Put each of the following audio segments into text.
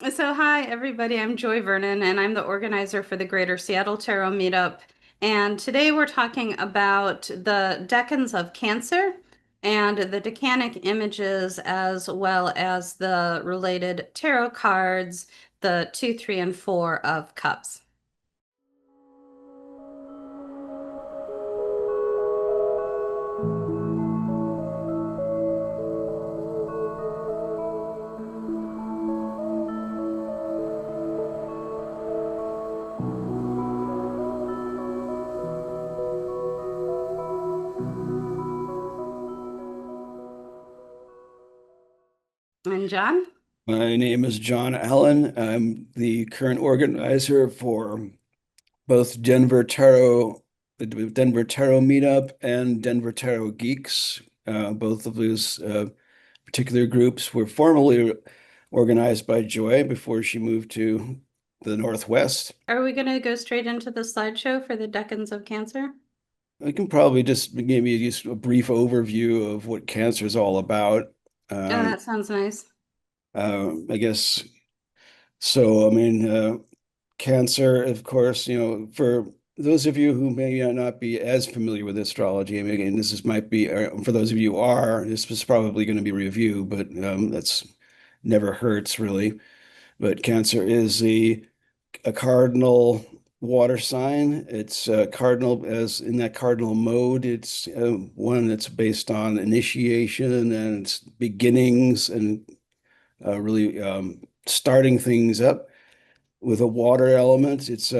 So, hi, everybody. I'm Joy Vernon, and I'm the organizer for the Greater Seattle Tarot Meetup. And today we're talking about the decans of Cancer and the decanic images, as well as the related tarot cards, the 2, 3, and 4 of Cups. And John? My name is John Allen. I'm the current organizer for both the Denver Tarot Meetup and Denver Tarot Geeks. Both of those particular groups were formerly organized by Joy before she moved to the Northwest. Are we going to go straight into the slideshow for the decans of Cancer? I can probably just give you just a brief overview of what cancer is all about. Oh, Um, that sounds nice. I guess so. Cancer, of course, for those of you who may not be as familiar with astrology, I mean, again, might be, for those of you who are, this was probably going to be a review, but that's never hurts really. But Cancer is a cardinal water sign. It's cardinal as in that cardinal mode. It's one that's based on initiation and its beginnings and really starting things up with a water element. It's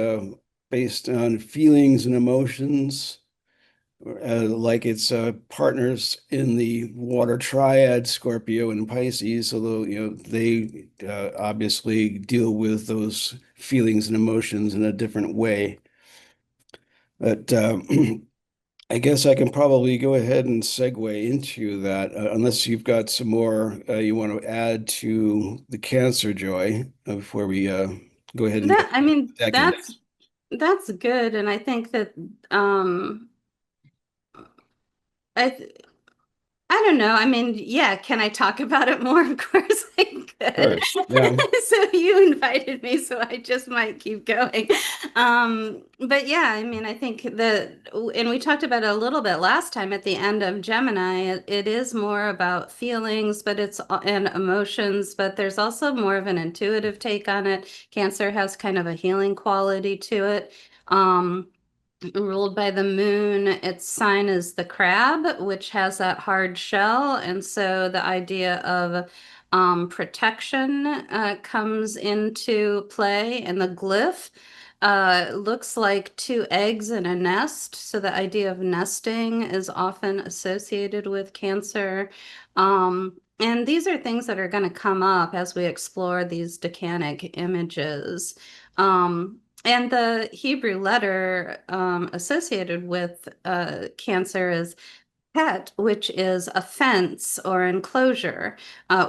based on feelings and emotions, like its partners in the water triad, Scorpio and Pisces, although they obviously deal with those feelings and emotions in a different way. But I guess I can probably go ahead and segue into that, unless you've got some more you want to add to the Cancer, Joy, before we go ahead and That, get I mean, second. that's good, and I think that I th I don't know. I mean, yeah, can I talk about it more? Of course I could. Course. Yeah. So you invited me, so I just might keep going. But yeah, I mean, I think that, and we talked about it a little bit last time at the end of Gemini, it is more about feelings, but it's and emotions, but there's also more of an intuitive take on it. Cancer has kind of a healing quality to it. Ruled by the moon, its sign is the crab, which has that hard shell. And so the idea of protection comes into play. And the glyph looks like two eggs in a nest. So the idea of nesting is often associated with Cancer. And these are things that are going to come up as we explore these decanic images. And the Hebrew letter associated with Cancer is pet, which is a fence or enclosure,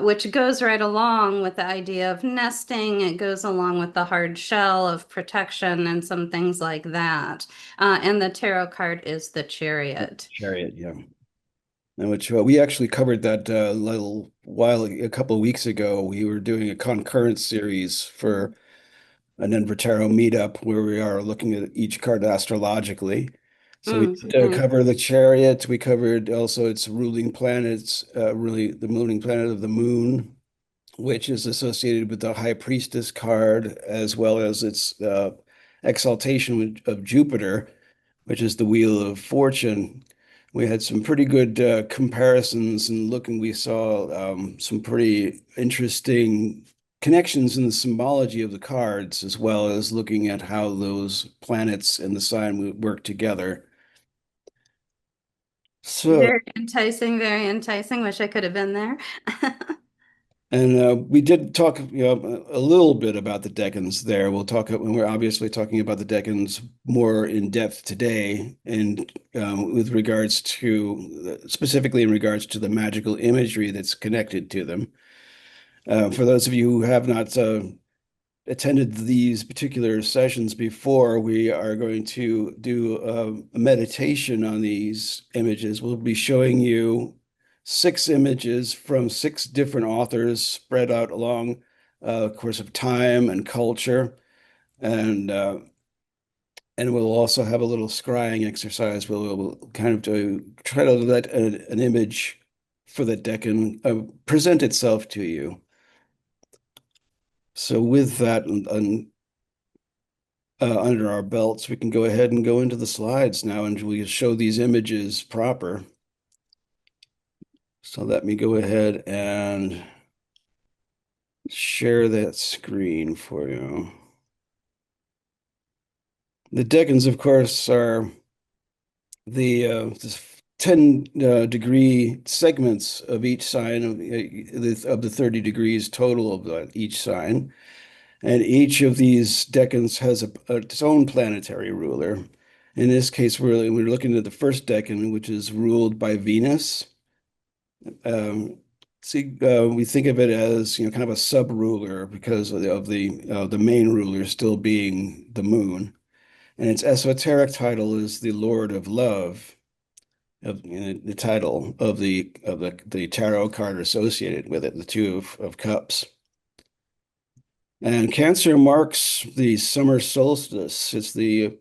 which goes right along with the idea of nesting. It goes along with the hard shell of protection and some things like that. And the tarot card is the Chariot. Chariot, yeah. And which we actually covered that little while a couple of weeks ago. We were doing a concurrent series for an Denver Tarot meetup where we are looking at each card astrologically. So we did Nice. cover the chariot. We covered also its ruling planets, really the ruling planet of the moon, which is associated with the High Priestess card, as well as its exaltation of Jupiter, which is the Wheel of Fortune. We had some pretty good comparisons and looking, we saw some pretty interesting connections in the symbology of the cards, as well as looking at how those planets and the sign would work together. So, Very enticing, very enticing. Wish I could have been there. and we did talk, a little bit about the decans there. We'll talk, and we're obviously talking about the decans more in depth today, and with regards to, specifically in regards to the magical imagery that's connected to them. For those of you who have not attended these particular sessions before, we are going to do a meditation on these images. We'll be showing you 6 images from 6 different authors spread out along course of time and culture, and we'll also have a little scrying exercise where we'll kind of try to let an image for the decan present itself to you. So with that under our belts, we can go ahead and go into the slides now, and we show these images proper. So let me go ahead and share that screen for you. The decans, of course, are the 10 degree segments of each sign of the 30 degrees total of each sign. And each of these decans has its own planetary ruler. In this case, we're looking at the first decan, which is ruled by Venus. We think of it as kind of a sub-ruler because of the main ruler still being the moon, and its esoteric title is the Lord of Love, of the title of the tarot card associated with it, the Two of Cups. And Cancer marks the summer solstice. It's the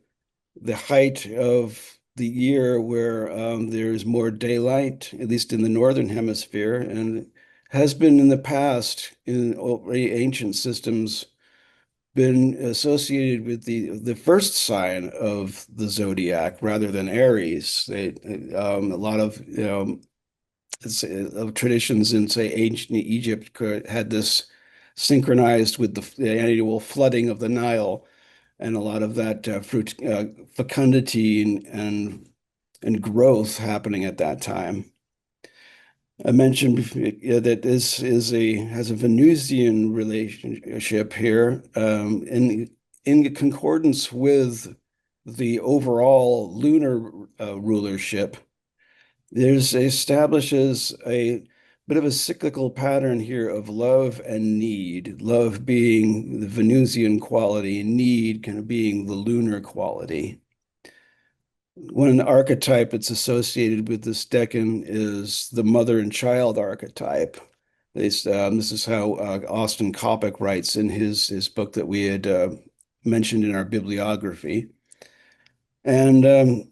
height of the year where there's more daylight, at least in the northern hemisphere, and has been in the past in ancient systems been associated with the first sign of the zodiac rather than Aries. A lot of of traditions in, say, ancient Egypt had this synchronized with the annual flooding of the Nile, and a lot of that fecundity and growth happening at that time. I mentioned that this has a Venusian relationship here, in concordance with the overall lunar rulership. There's establishes a bit of a cyclical pattern here of love and need, love being the Venusian quality, need kind of being the lunar quality. One archetype that's associated with this decan is the mother and child archetype. This is how Austen Coppock writes in his book that we had mentioned in our bibliography. And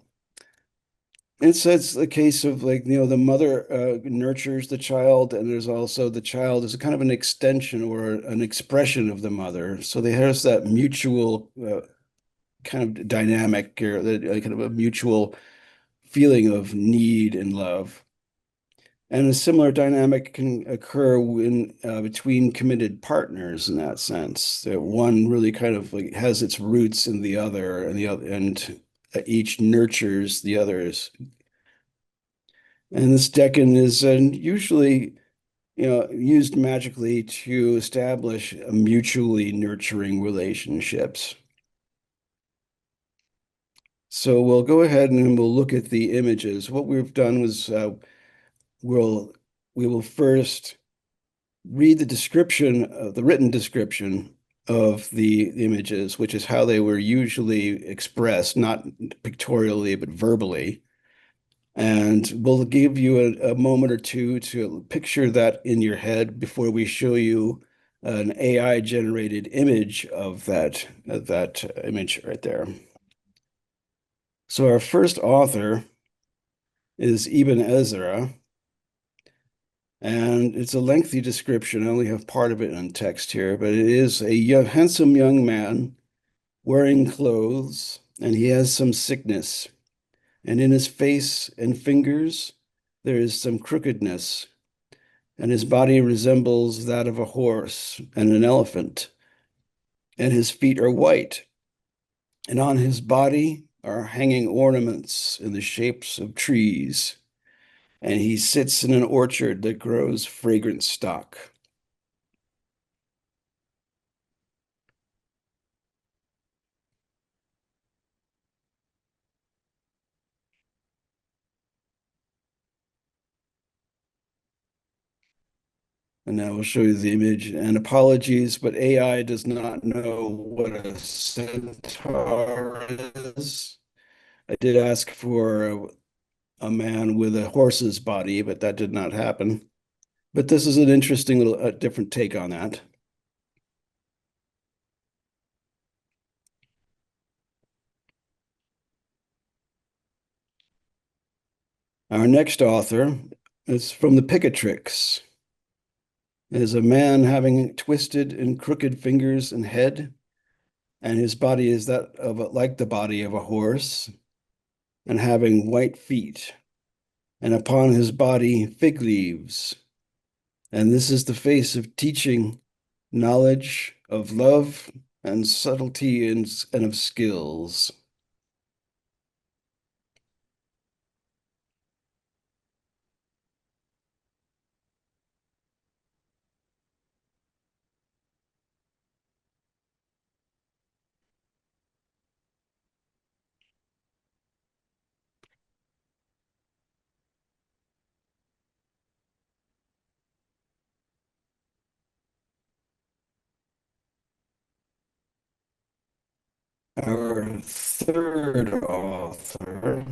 it's a case of, like, the mother nurtures the child, and there's also the child is a kind of an extension or an expression of the mother. So there's that mutual kind of dynamic, or kind of a mutual feeling of need and love. And a similar dynamic can occur between committed partners in that sense, that one really kind of like has its roots in the other, and each nurtures the others. And this decan is usually used magically to establish mutually nurturing relationships. So we'll go ahead and we'll look at the images. What we've done was we will first read the description of the written description of the images, which is how they were usually expressed, not pictorially, but verbally. And we'll give you a moment or two to picture that in your head before we show you an AI generated image of that image right there. So our first author is Ibn Ezra, and it's a lengthy description. I only have part of it in text here, but it is a handsome young man wearing clothes, and he has some sickness. And in his face and fingers, there is some crookedness, and his body resembles that of a horse and an elephant, and his feet are white, and on his body are hanging ornaments in the shapes of trees, and he sits in an orchard that grows fragrant stock. And now we'll show you the image. And apologies, but AI does not know what a centaur is. I did ask for a man with a horse's body, but that did not happen. But this is an interesting little different take on that. Our next author is from the Picatrix. It is a man having twisted and crooked fingers and head, and his body is that of like the body of a horse, and having white feet, and upon his body fig leaves. And this is the face of teaching, knowledge, of love, and subtlety and of skills. Our third author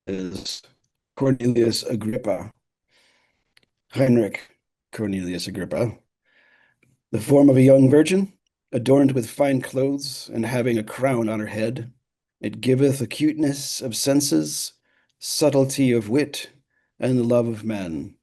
is Cornelius Agrippa, Heinrich Cornelius Agrippa, the form of a young virgin, adorned with fine clothes and having a crown on her head. It giveth acuteness of senses, subtlety of wit, and the love of men.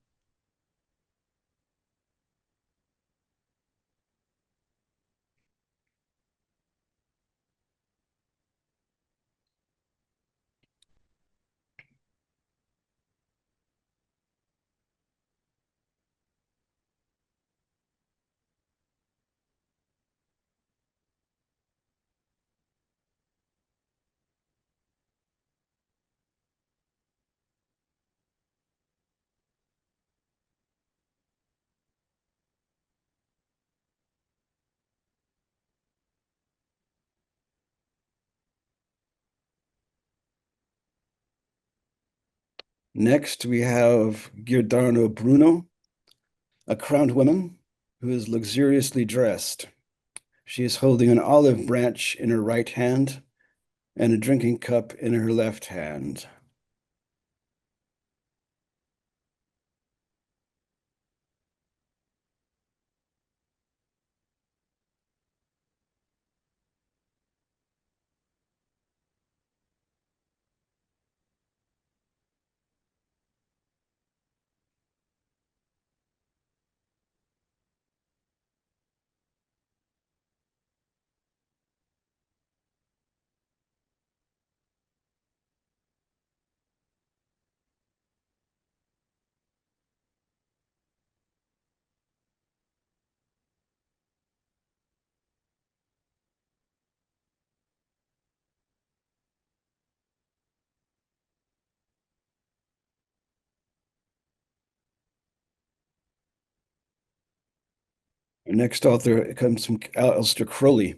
Next, we have Giordano Bruno, a crowned woman who is luxuriously dressed. She is holding an olive branch in her right hand and a drinking cup in her left hand. Our next author comes from Aleister Crowley,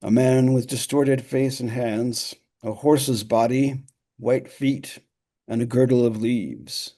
a man with distorted face and hands, a horse's body, white feet, and a girdle of leaves.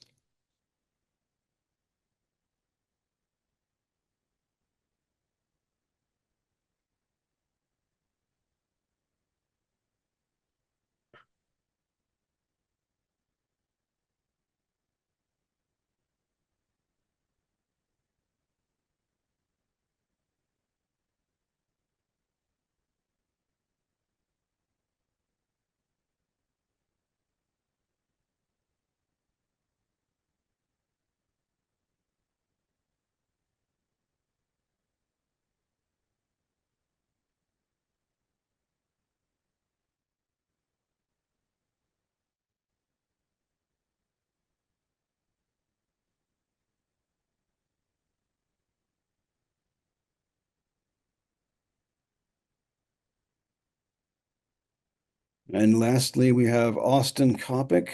And lastly, we have Austen Coppock,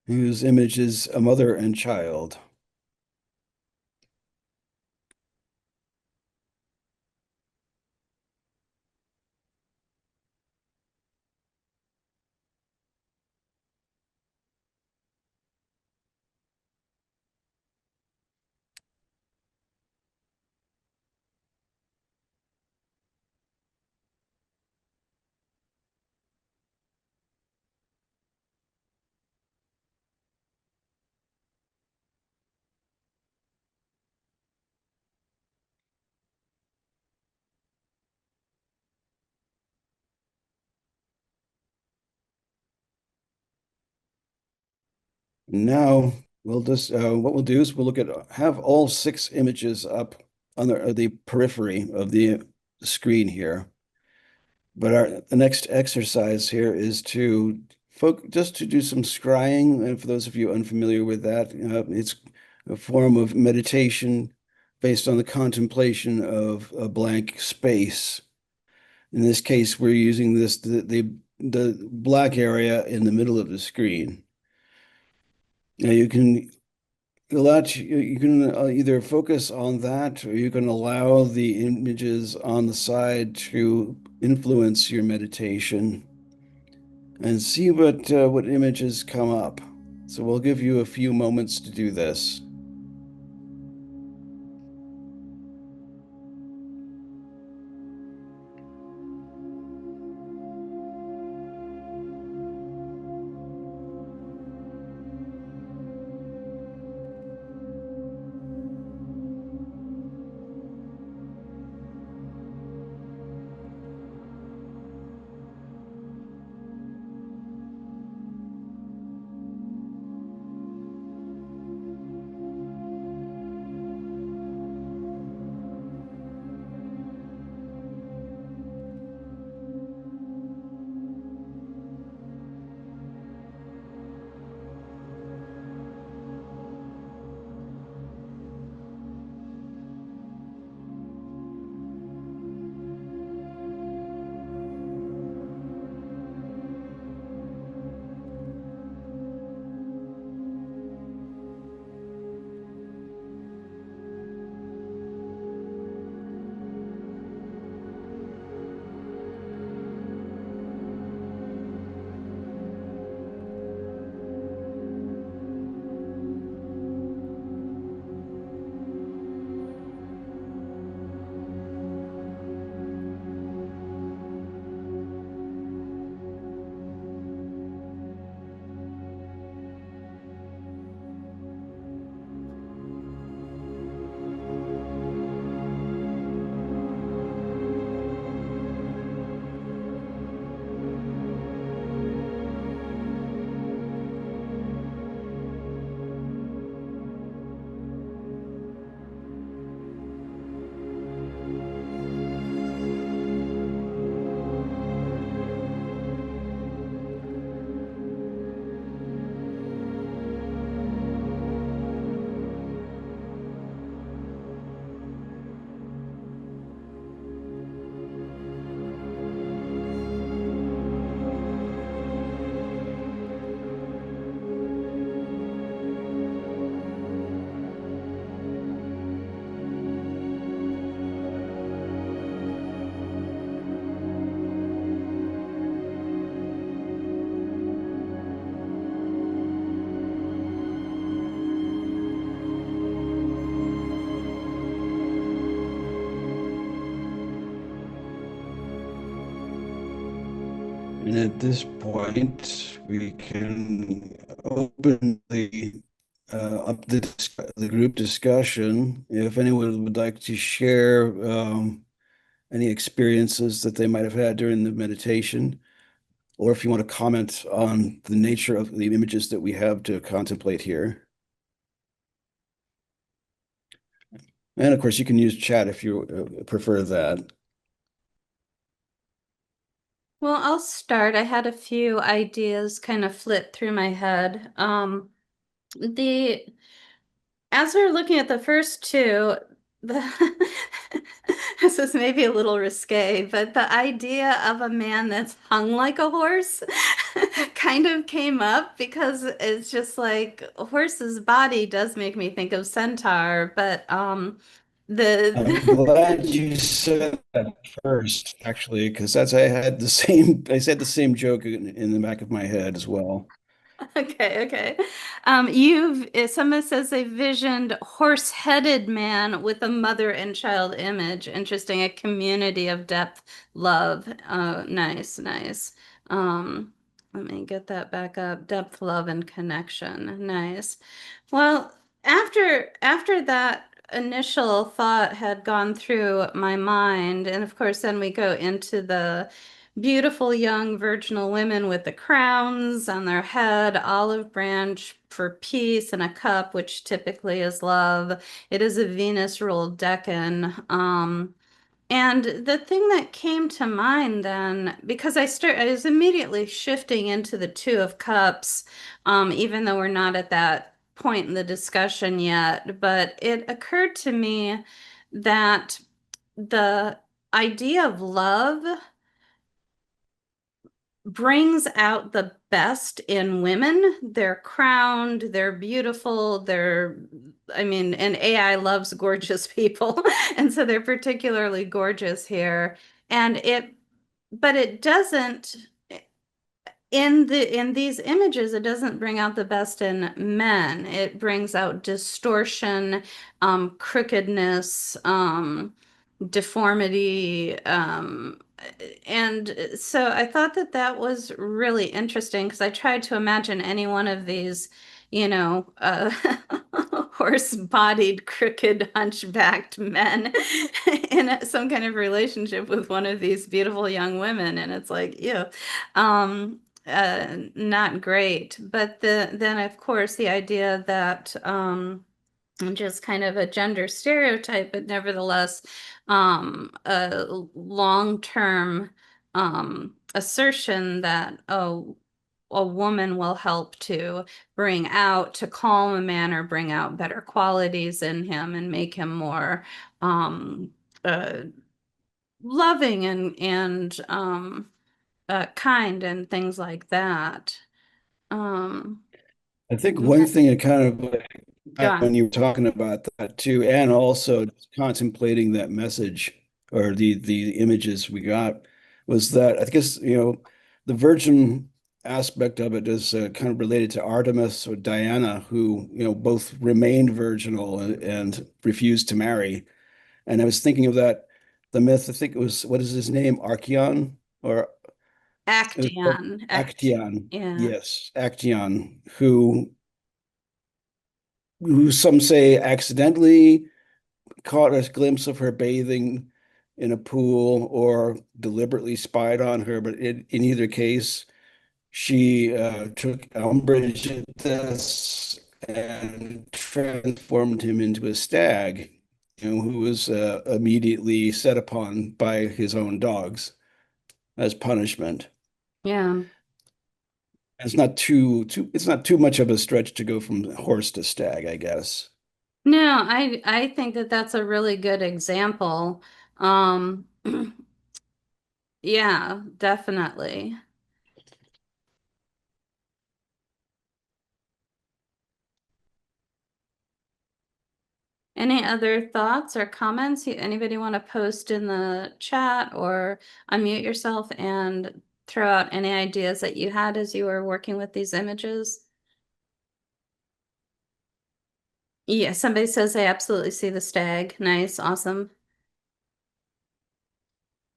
whose image is a mother and child. Now we'll just what we'll do is we'll look at have all six images up on the periphery of the screen here. But the next exercise here is to just to do some scrying. And for those of you unfamiliar with that, it's a form of meditation based on the contemplation of a blank space. In this case, we're using the black area in the middle of the screen. Now you can either focus on that or you can allow the images on the side to influence your meditation and see what images come up. So we'll give you a few moments to do this. And at this point, we can open the up the group discussion. If anyone would like to share any experiences that they might have had during the meditation, or if you want to comment on the nature of the images that we have to contemplate here. And of course, you can use chat if you prefer that. Well, I'll start. I had a few ideas kind of flit through my head. The As we were looking at the first two, the this is maybe a little risque, but the idea of a man that's hung like a horse kind of came up because it's just like a horse's body does make me think of centaur, but I'm the glad you said that first, actually, because I said the same joke in the back of my head as well. Okay, okay. Someone says they visioned horse-headed man with a mother and child image. Interesting. A community of depth, love. Nice, nice. Um, Let me get that back up. Depth, love, and connection. Nice. Well, after that initial thought had gone through my mind, and of course, then we go into the beautiful young virginal women with the crowns on their head, olive branch for peace, and a cup, which typically is love. It is a Venus ruled decan. And the thing that came to mind then, because I was immediately shifting into the Two of Cups, even though we're not at that point in the discussion yet, but it occurred to me that the idea of love brings out the best in women. They're crowned, they're beautiful, I mean, and AI loves gorgeous people. And so they're particularly gorgeous here. And but it doesn't, in these images, it doesn't bring out the best in men. It brings out distortion, crookedness, deformity. And so I thought that that was really interesting because I tried to imagine any one of these, horse-bodied, crooked, hunchbacked men in some kind of relationship with one of these beautiful young women. And it's like, ew, not great. But then, of course, the idea that, just kind of a gender stereotype, but nevertheless, a long-term assertion that, oh, a woman will help to calm a man or bring out better qualities in him and make him more um, uh, loving and kind and things like that. Um, I think one yeah, thing that kind of go on. when you were talking about that too, and also just contemplating that message or the images we got was that I guess the virgin aspect of it is kind of related to Artemis or Diana, who both remained virginal and refused to marry. And I was thinking of that the myth. I think it was what is his name, Archeon or it was Actaeon. Yeah. Yes, Actaeon, who some say accidentally caught a glimpse of her bathing in a pool or deliberately spied on her. But in either case, she took umbrage at this and transformed him into a stag, who was immediately set upon by his own dogs as punishment. Yeah. It's not too much of a stretch to go from horse to stag, I guess. No, I think that that's a really good example. Um, yeah, definitely. Any other thoughts or comments? Anybody want to post in the chat or unmute yourself and throw out any ideas that you had as you were working with these images? Yeah, somebody says they absolutely see the stag. Nice, awesome.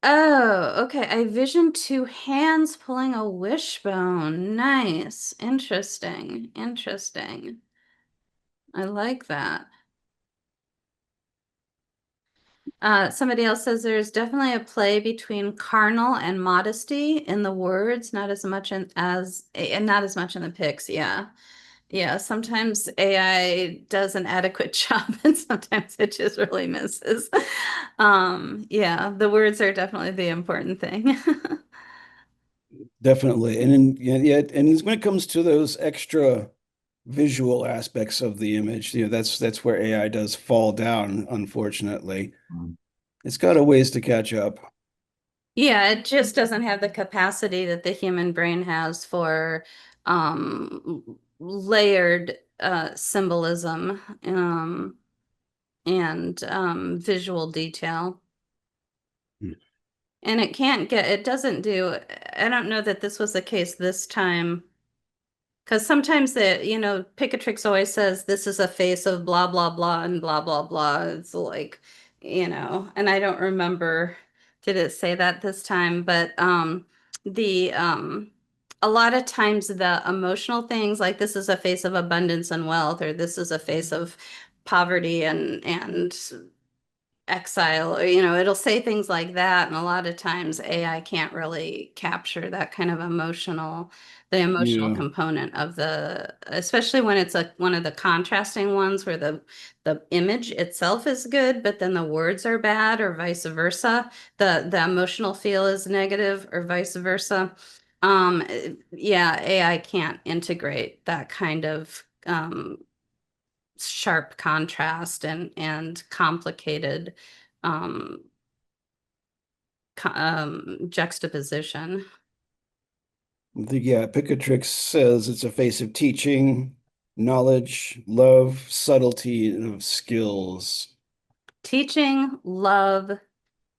Oh, okay. I visioned two hands pulling a wishbone. Nice. Interesting. Interesting. I like that. Somebody else says there's definitely a play between carnal and modesty in the words, not as much and not as much in the pics. Yeah. Yeah. Sometimes AI does an adequate job and sometimes it just really misses. Yeah, the words are definitely the important thing. Definitely. And then yeah, and when it comes to those extra visual aspects of the image, that's where AI does fall down, unfortunately. It's got a ways to catch up. Yeah, it just doesn't have the capacity that the human brain has for layered symbolism and visual detail. And it doesn't do, I don't know that this was the case this time. Because sometimes Picatrix always says this is a face of blah, blah, blah, and blah, blah, blah. It's like, and I don't remember, did it say that this time? But the a lot of times the emotional things like this is a face of abundance and wealth, or this is a face of poverty and exile, or it'll say things like that, and a lot of times AI can't really capture that kind of the emotional Yeah. component of the, especially when it's one of the contrasting ones where the image itself is good, but then the words are bad, or vice versa. The emotional feel is negative, or vice versa. Yeah, AI can't integrate that kind of sharp contrast and complicated um, juxtaposition. Yeah, Picatrix says it's a face of teaching, knowledge, love, subtlety, and of skills. Teaching, love,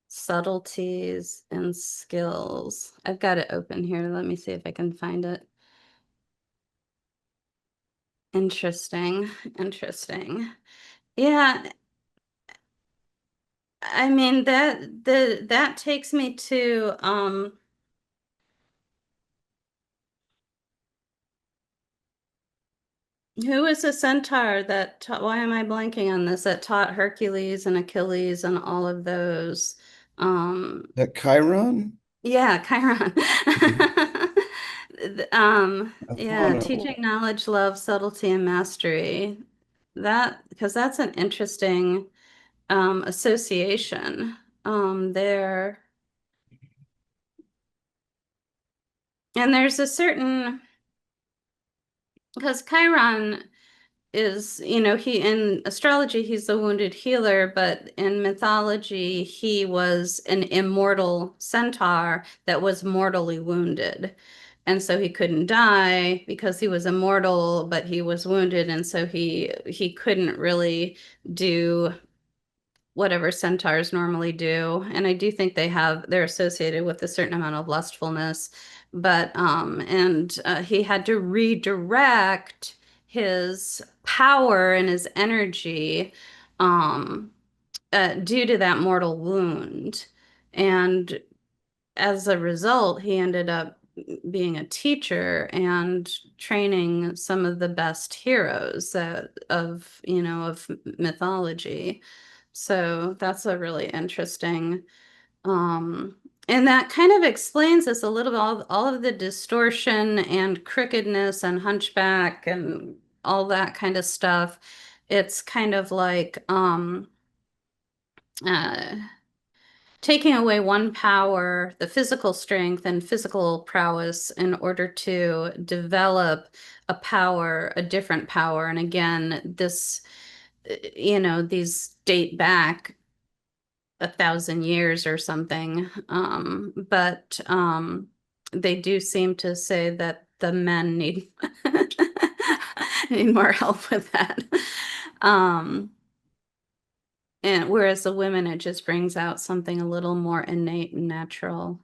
subtleties, and skills. I've got it open here. Let me see if I can find it. Interesting. Interesting. Yeah, I mean that takes me to who is the centaur that taught, why am I blanking on this, that taught Hercules and Achilles and all of those? That Chiron? Yeah, Chiron. I thought Yeah, it teaching was. knowledge, love, subtlety, and mastery. That, because that's an interesting association there. And there's a certain, because Chiron is, he in astrology, he's the wounded healer, but in mythology, he was an immortal centaur that was mortally wounded. And so he couldn't die because he was immortal, but he was wounded, and so he couldn't really do whatever centaurs normally do. And I do think they're associated with a certain amount of lustfulness, but and he had to redirect his power and his energy um due to that mortal wound. And as a result, he ended up being a teacher and training some of the best heroes of mythology. So that's a really interesting, um, and that kind of explains this a little bit, all of the distortion and crookedness and hunchback and all that kind of stuff. It's kind of like uh, taking away one power, the physical strength and physical prowess, in order to develop a different power. And again, these date back 1,000 years or something. But they do seem to say that the men need need more help with that. Um, and whereas the women, it just brings out something a little more innate and natural.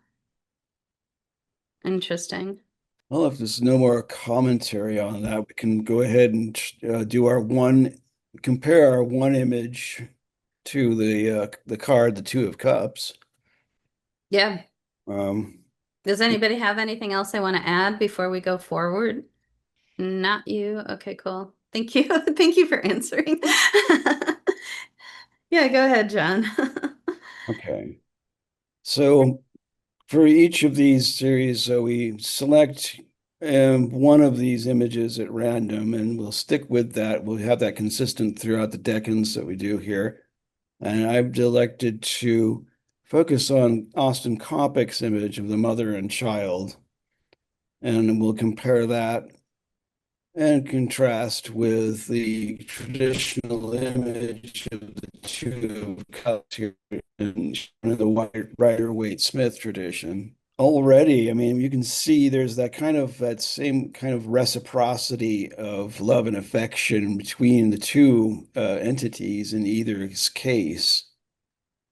Interesting. Well, if there's no more commentary on that, we can go ahead and do our compare our one image to the card, the Two of Cups. Yeah. Um, Does anybody have anything else they want to add before we go forward? Not you. Okay, cool. Thank you. Thank you for answering. Yeah, go ahead, John. okay. So for each of these series, so we select one of these images at random, and we'll stick with that. We'll have that consistent throughout the decans that we do here. And I've elected to focus on Austen Coppock's image of the mother and child, and we'll compare that and contrast with the traditional image of the Two of Cups here in the Rider-Waite-Smith tradition. Already, I mean, you can see there's that same kind of reciprocity of love and affection between the two entities in either case.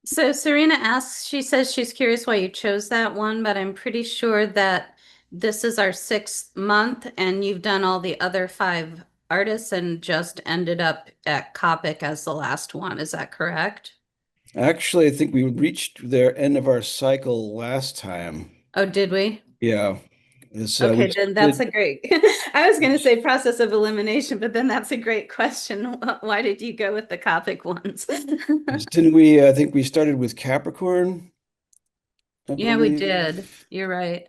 So Serena asks, she says she's curious why you chose that one, but I'm pretty sure that this is our 6th month and you've done all the other 5 artists and just ended up at Copic as the last one. Is that correct? Actually, I think we reached the end of our cycle last time. Oh, did we? Yeah. We Okay, then that's did. a great. I was going to say process of elimination, but then that's a great question. Why did you go with the Coptic ones? Didn't we? I think we started with Capricorn, I Yeah, we did. believe. You're right.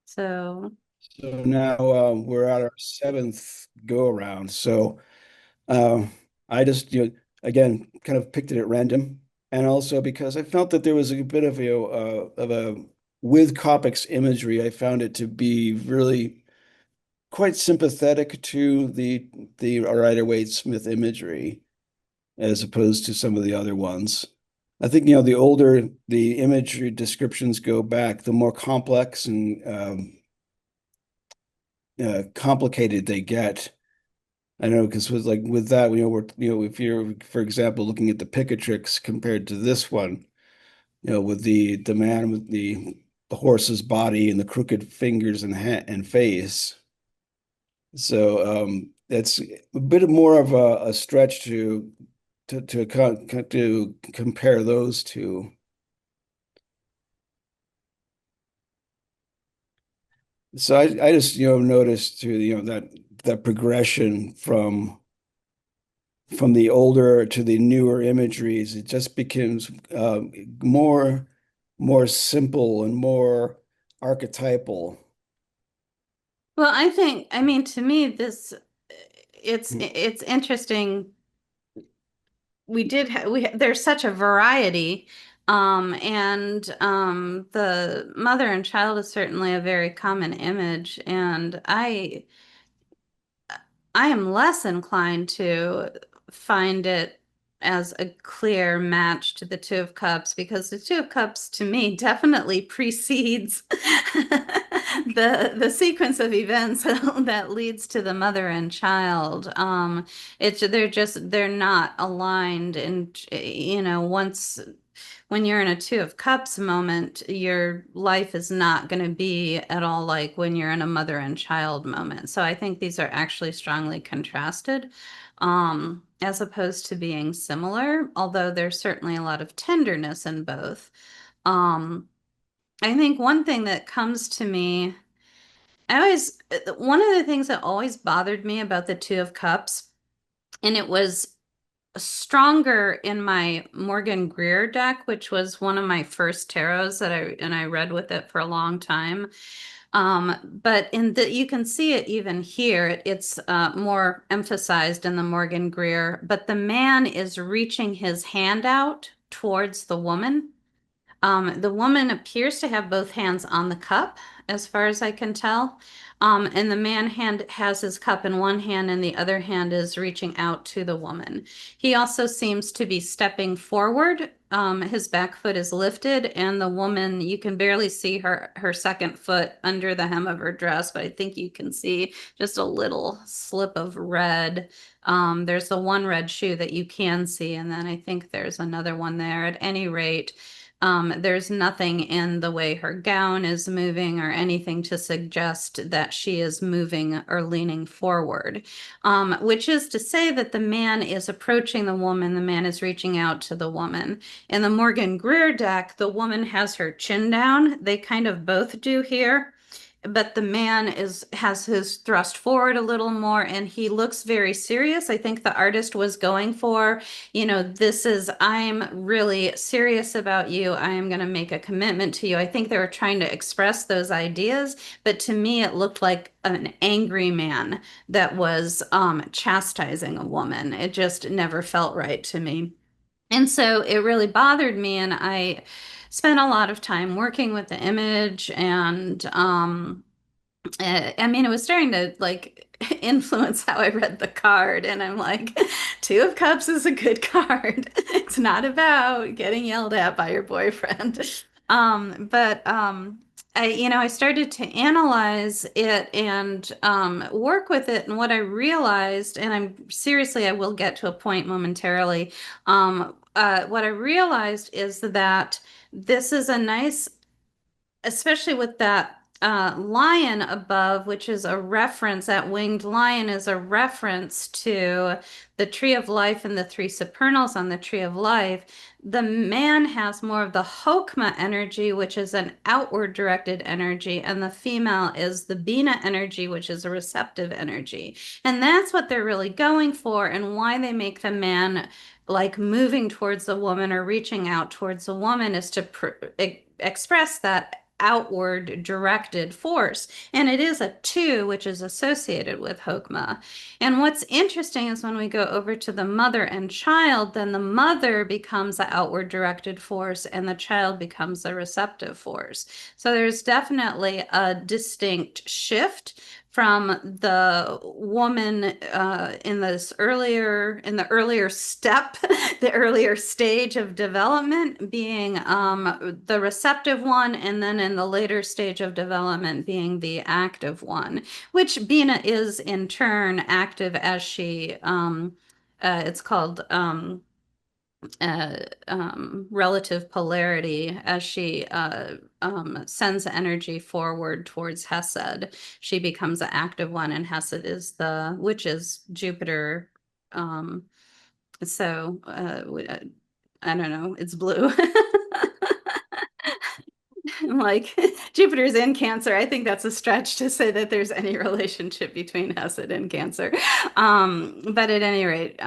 So, So now we're at our seventh go around. So I just, again, kind of picked it at random, and also because I felt that there was a bit of a with Coppic's imagery, I found it to be really quite sympathetic to the Rider-Waite-Smith imagery as opposed to some of the other ones. I think, the older the imagery descriptions go back, the more complex and complicated they get. I know because with that, we're if you're, for example, looking at the Picatrix compared to this one, with the man with the horse's body and the crooked fingers and face. So it's a bit more of a stretch to compare those two. So I just noticed too that progression from the older to the newer imageries, it just becomes more more simple and more archetypal. well, I mean, to me, this it's interesting. There's such a variety, and the mother and child is certainly a very common image, and I am less inclined to find it as a clear match to the Two of Cups because the Two of Cups to me definitely precedes the sequence of events that leads to the mother and child. They're not aligned, and once when you're in a Two of Cups moment, your life is not going to be at all like when you're in a mother and child moment. So I think these are actually strongly contrasted, as opposed to being similar, although there's certainly a lot of tenderness in both. Um, I think one thing that comes to me, one of the things that always bothered me about the Two of Cups, and it was stronger in my Morgan Greer deck, which was one of my first tarots and I read with it for a long time. But you can see it even here. It's more emphasized in the Morgan Greer, but the man is reaching his hand out towards the woman. The woman appears to have both hands on the cup, as far as I can tell. And the man hand has his cup in one hand and the other hand is reaching out to the woman. He also seems to be stepping forward. His back foot is lifted, and the woman, you can barely see her second foot under the hem of her dress, but I think you can see just a little slip of red. There's the one red shoe that you can see, and then I think there's another one there. At any rate, there's nothing in the way her gown is moving or anything to suggest that she is moving or leaning forward, which is to say that the man is approaching the woman, the man is reaching out to the woman. In the Morgan Greer deck, the woman has her chin down. They kind of both do here, but the man has his thrust forward a little more and he looks very serious. I think the artist was going for, I'm really serious about you. I am going to make a commitment to you. I think they were trying to express those ideas, but to me it looked like an angry man that was chastising a woman. It just never felt right to me. And so it really bothered me, and I spent a lot of time working with the image and I mean, it was starting to like influence how I read the card, and I'm like, Two of Cups is a good card. It's not about getting yelled at by your boyfriend. But I started to analyze it and work with it, and what I realized, and I will get to a point momentarily. What I realized is that this is a nice, especially with that lion above, which is a reference, that winged lion is a reference to the tree of life and the three supernals on the tree of life. The man has more of the Hokmah energy, which is an outward directed energy, and the female is the Bina energy, which is a receptive energy. And that's what they're really going for, and why they make the man like moving towards the woman or reaching out towards the woman is to express that outward directed force. And it is a two, which is associated with Hokmah. And what's interesting is when we go over to the mother and child, then the mother becomes the outward directed force and the child becomes the receptive force. So there's definitely a distinct shift from the woman in the earlier step, the earlier stage of development being the receptive one, and then in the later stage of development being the active one, which Bina is in turn active as she it's called uh, relative polarity as she sends energy forward towards Hesed. She becomes the active one, and Hesed is the, which is Jupiter. Um, so I don't know, it's blue. Like Jupiter's in Cancer. I think that's a stretch to say that there's any relationship between Hesed and Cancer. But at any rate,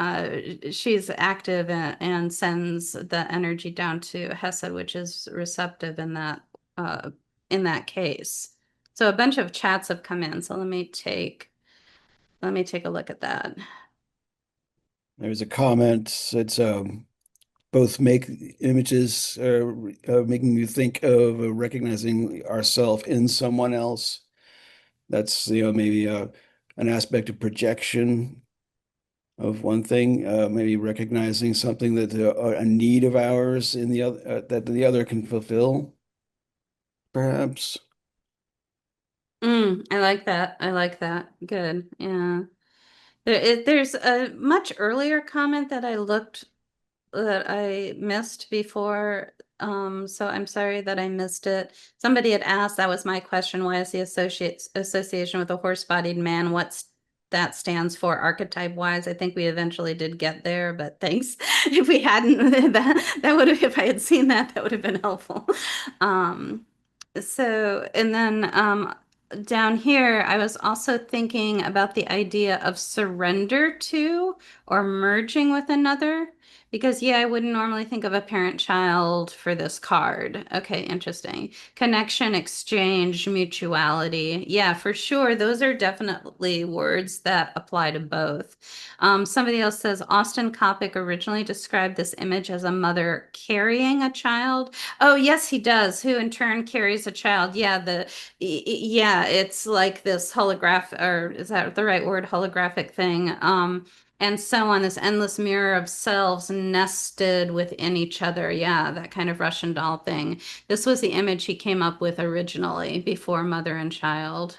she's active and sends the energy down to Hesed, which is receptive uh, in that case. So a bunch of chats have come in. So let me take a look at that. There's a comment. It's both make images making you think of recognizing ourself in someone else. That's maybe an aspect of projection of one thing, maybe recognizing something that a need of ours in the other that the other can fulfill, perhaps. I like that. I like that. Good. Yeah. There's a much earlier comment that I missed before. So I'm sorry that I missed it. Somebody had asked, that was my question, why is the association with a horse-bodied man? What's that stands for archetype wise? I think we eventually did get there, but thanks. If we hadn't, that would have, if I had seen that, that would have been helpful. Um, and then down here, I was also thinking about the idea of surrender to or merging with another. Because, yeah, I wouldn't normally think of a parent-child for this card. Okay, interesting. Connection, exchange, mutuality. Yeah, for sure. Those are definitely words that apply to both. Somebody else says Austen Coppock originally described this image as a mother carrying a child. Oh, yes, he does, who in turn carries a child. Yeah, yeah, it's like this holograph, or is that the right word? Holographic thing. And so on, this endless mirror of selves nested within each other. Yeah, that kind of Russian doll thing. This was the image he came up with originally before mother and child.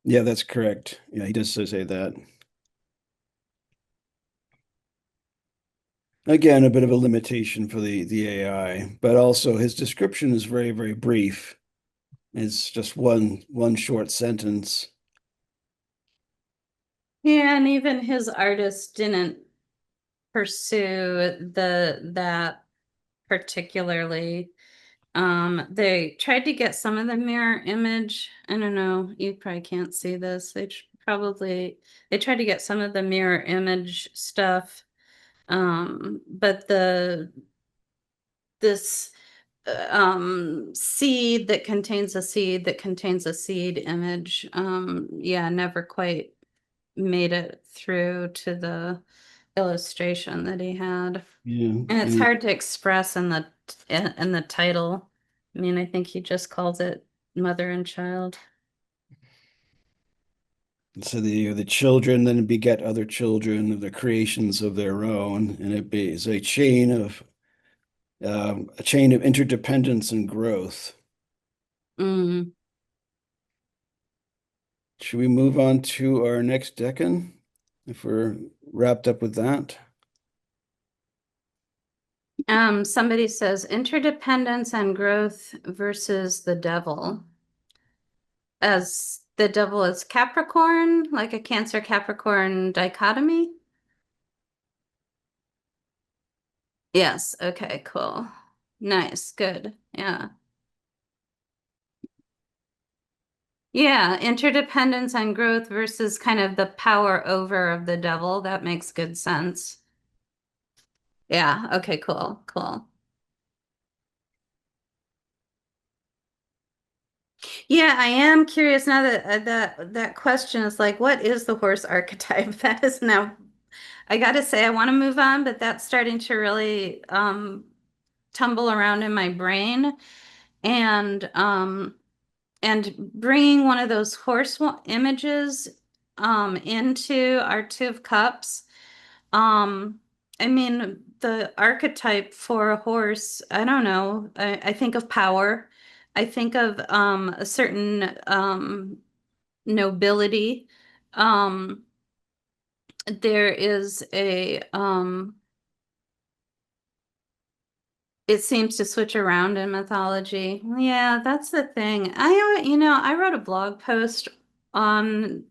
Yeah, that's correct. Yeah, he does say that. Again, a bit of a limitation for the AI, but also his description is very, very brief. It's just one short sentence. Yeah, and even his artist didn't pursue that particularly. They tried to get some of the mirror image. I don't know, you probably can't see this. They tried to get some of the mirror image stuff. But this seed that contains a seed that contains a seed image, yeah, never quite made it through to the illustration that he had. Yeah, And it's and hard to express in the title. I mean, I think he just calls it mother and child. so the children then beget other children of the creations of their own, and is a chain of interdependence and growth. Mm. Should we move on to our next decan if we're wrapped up with that? Somebody says interdependence and growth versus the devil. As the devil is Capricorn, like a Cancer Capricorn dichotomy. Yes. Okay, cool. Nice. Good. Yeah. Yeah. Interdependence and growth versus kind of the power over of the devil. That makes good sense. Yeah. Okay, cool. Cool. Yeah, I am curious now that that question is like, what is the horse archetype? That is now, I gotta say, I want to move on, but that's starting to really tumble around in my brain, and bringing one of those images into our Two of Cups. Um, I mean, the archetype for a horse, I don't know. I think of power. I think of a certain nobility. Um, there is it seems to switch around in mythology. Yeah, that's the thing. I wrote a blog post on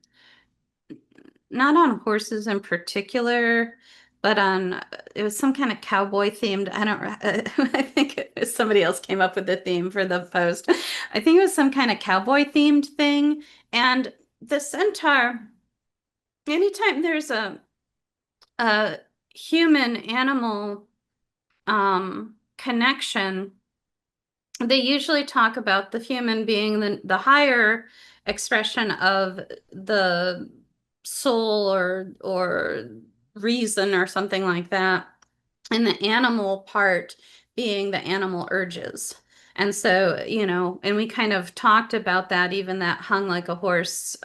not on horses in particular, but on it was some kind of cowboy themed. I don't. I think it was somebody else came up with the theme for the post. I think it was some kind of cowboy themed thing. And the centaur, anytime there's a human animal connection, they usually talk about the human being the higher expression of the soul or reason or something like that, and the animal part being the animal urges. And so, and we kind of talked about that, even that hung like a horse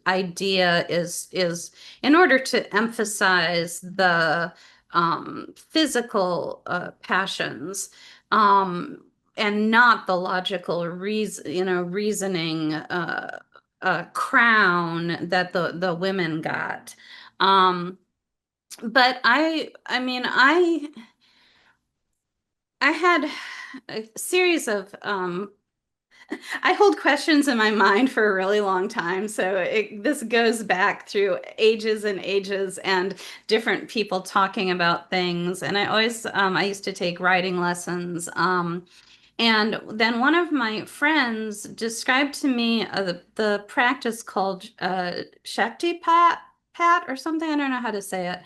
idea is in order to emphasize the physical passions, um, and not the logical reasoning crown that the women got. But I mean, I had a series of I hold questions in my mind for a really long time. So this goes back through ages and ages and different people talking about things. And I used to take writing lessons. And then one of my friends described to me the practice called Shakti Pat or something. I don't know how to say it.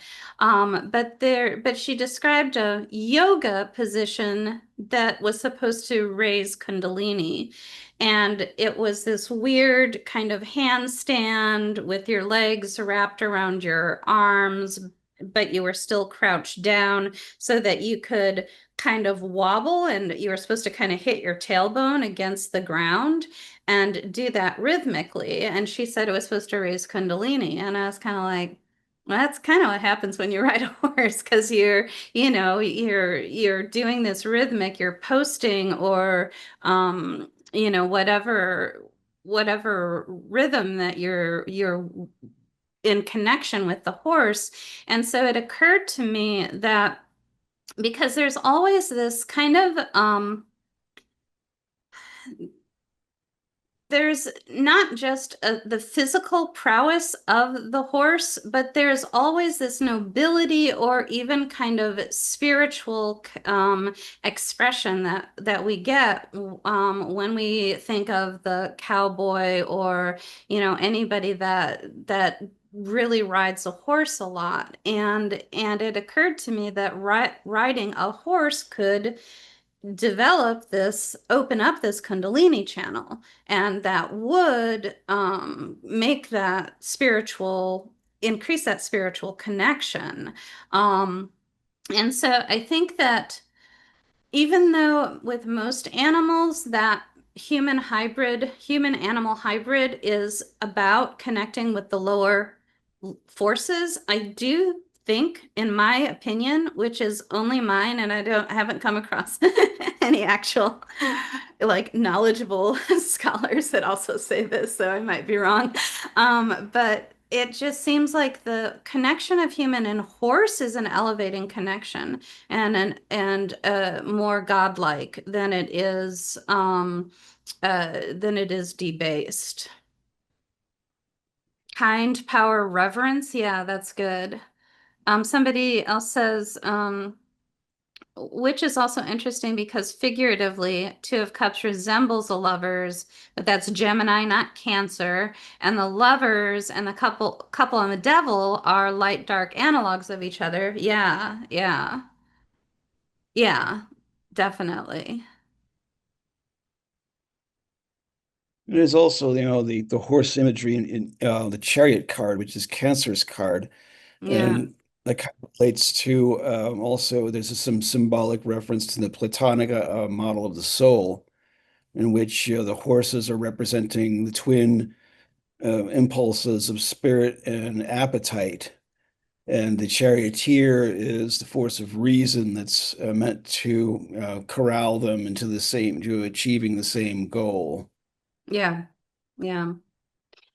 But she described a yoga position that was supposed to raise Kundalini. And it was this weird kind of handstand with your legs wrapped around your arms, but you were still crouched down so that you could kind of wobble, and you were supposed to kind of hit your tailbone against the ground and do that rhythmically. And she said it was supposed to raise Kundalini. And I was kind of like, well, that's kind of what happens when you ride a horse, because you're doing this rhythmic, you're posting or whatever rhythm that you're in connection with the horse. And so it occurred to me that because there's always this kind of there's not just the physical prowess of the horse, but there's always this nobility or even kind of spiritual expression that we get when we think of the cowboy or anybody that really rides a horse a lot. And it occurred to me that riding a horse could open up this Kundalini channel, and that would make that increase that spiritual connection. Um, and so I think that even though with most animals that human animal hybrid is about connecting with the lower forces, I do think, in my opinion, which is only mine, and haven't come across any actual like knowledgeable scholars that also say this, so I might be wrong. But it just seems like the connection of human and horse is an elevating connection and more godlike than it is debased. Kind, power, reverence. Yeah, that's good. Somebody else says, which is also interesting because figuratively, Two of Cups resembles the lovers, but that's Gemini, not Cancer. And the lovers and the couple and the devil are light dark analogs of each other. Yeah, yeah, yeah, definitely. There's also, the horse imagery in the chariot card, which is Cancer's card, Yeah, and that kind of relates to also there's some symbolic reference to the Platonic model of the soul, in which the horses are representing the twin impulses of spirit and appetite. And the charioteer is the force of reason that's meant to corral them into to achieving the same goal. yeah, yeah.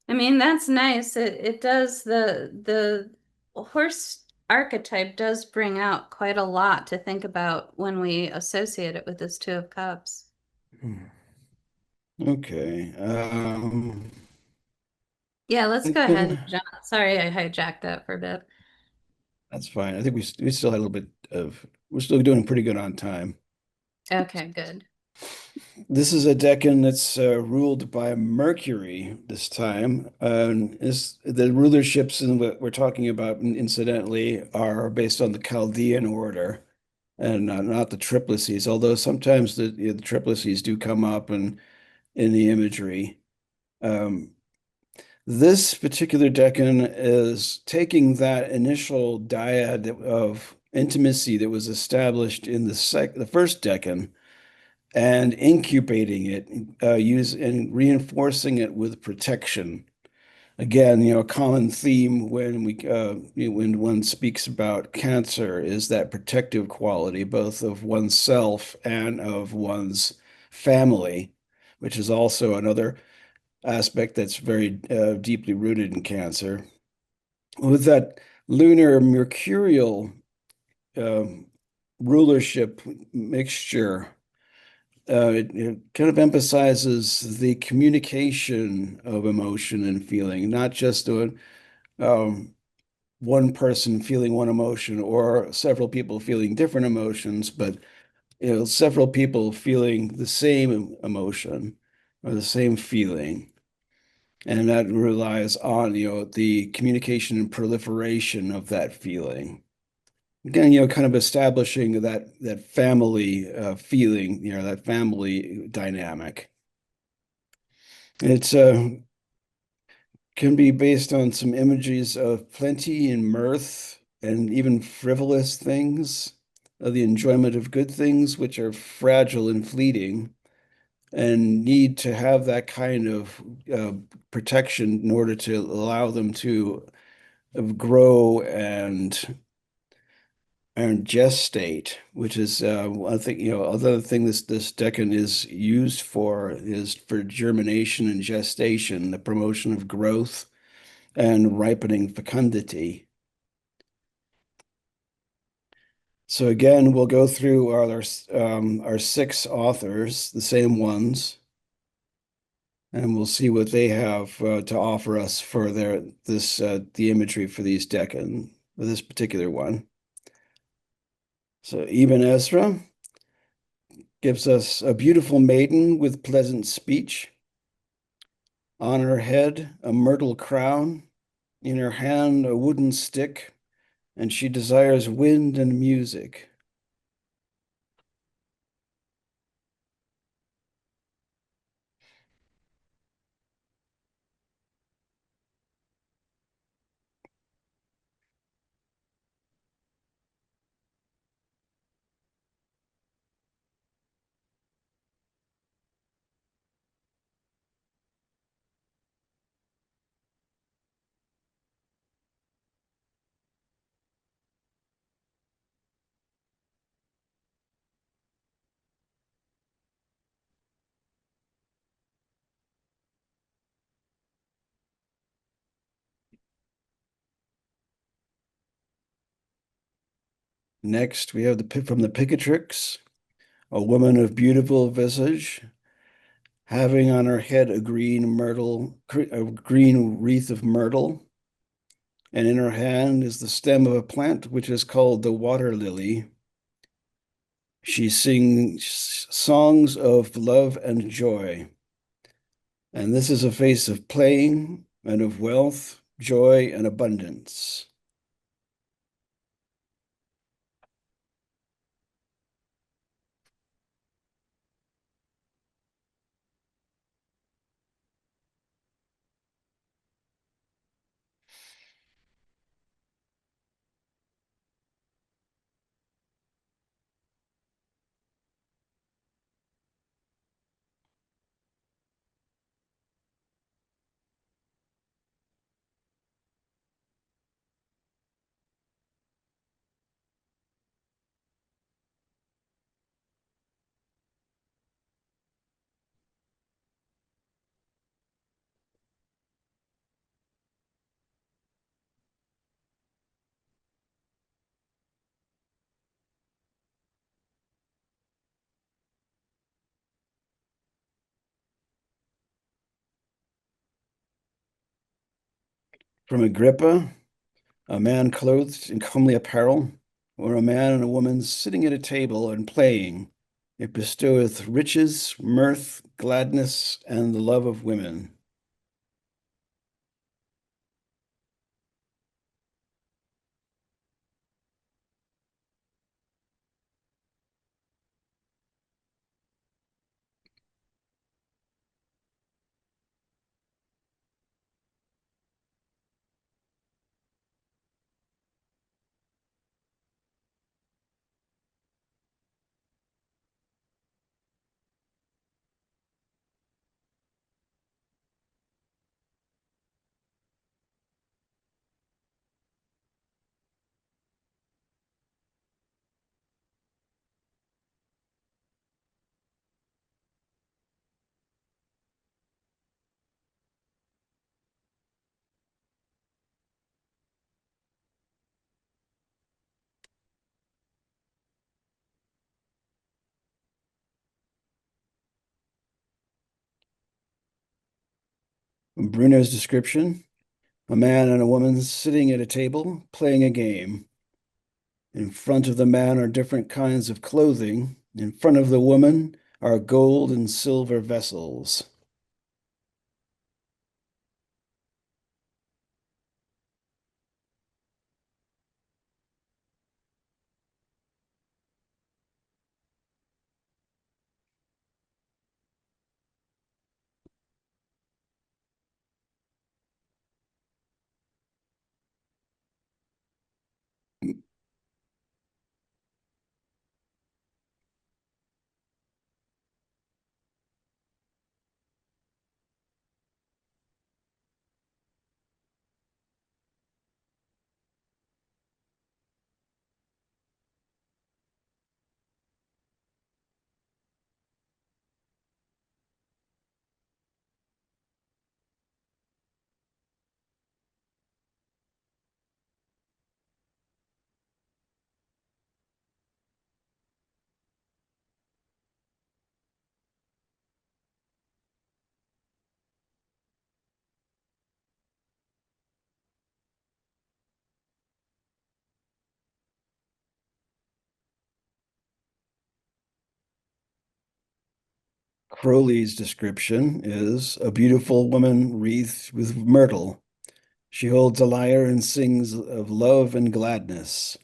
I mean, that's nice. It does the horse archetype does bring out quite a lot to think about when we associate it with this Two of Cups. Hmm. Okay. Yeah, let's go ahead and Thinking jump. Sorry, I hijacked that for a bit. that's fine. I think we still had a little bit of we're still doing pretty good on time. Okay, good. This is a decan that's ruled by Mercury this time. Is the rulerships in what we're talking about, incidentally, are based on the Chaldean order and not the triplices. Although sometimes the triplices do come up in the imagery. Um, this particular decan is taking that initial dyad of intimacy that was established in the first decan and incubating it, use and reinforcing it with protection. Again, a common theme when one speaks about Cancer is that protective quality, both of oneself and of one's family, which is also another aspect that's very deeply rooted in Cancer. With that lunar mercurial um, rulership mixture, it kind of emphasizes the communication of emotion and feeling, not just um, one person feeling one emotion or several people feeling different emotions, but several people feeling the same emotion or the same feeling. And that relies on, the communication and proliferation of that feeling. Again, kind of establishing that family feeling, that family dynamic. It's can be based on some images of plenty and mirth and even frivolous things, of the enjoyment of good things, which are fragile and fleeting, and need to have that kind of uh, protection in order to allow them to grow and gestate, which is I think other thing this decan is used for is for germination and gestation, the promotion of growth and ripening fecundity. So again, we'll go through our six authors, the same ones, and we'll see what they have to offer us for the imagery for these decan for this particular one. So Ibn Ezra gives us a beautiful maiden with pleasant speech. On her head, a myrtle crown, in her hand, a wooden stick, and she desires wind and music. Next, we have from the Picatrix, a woman of beautiful visage, having on her head a green wreath of myrtle, and in her hand is the stem of a plant which is called the water lily. She sings songs of love and joy. And this is a face of playing and of wealth, joy, and abundance. From Agrippa, a man clothed in comely apparel, or a man and a woman sitting at a table and playing. It bestoweth riches, mirth, gladness, and the love of women. Bruno's description, a man and a woman sitting at a table playing a game. In front of the man are different kinds of clothing. In front of the woman are gold and silver vessels. Crowley's description is a beautiful woman wreathed with myrtle. She holds a lyre and sings of love and gladness.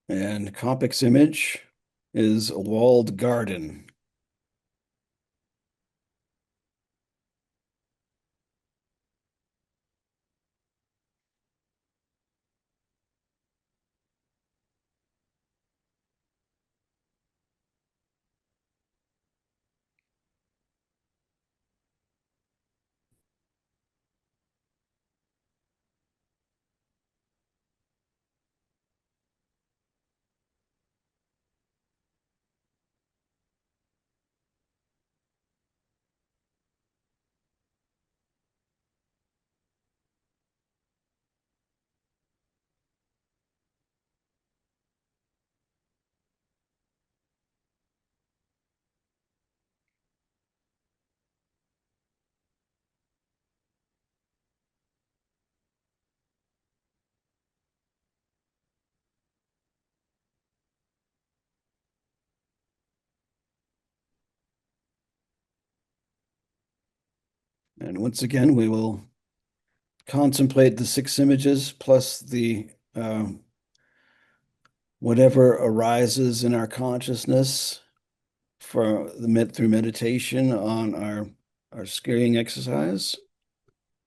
And Coppock's image is a walled garden. And once again, we will contemplate the six images plus the whatever arises in our consciousness for through meditation on our skrying exercise.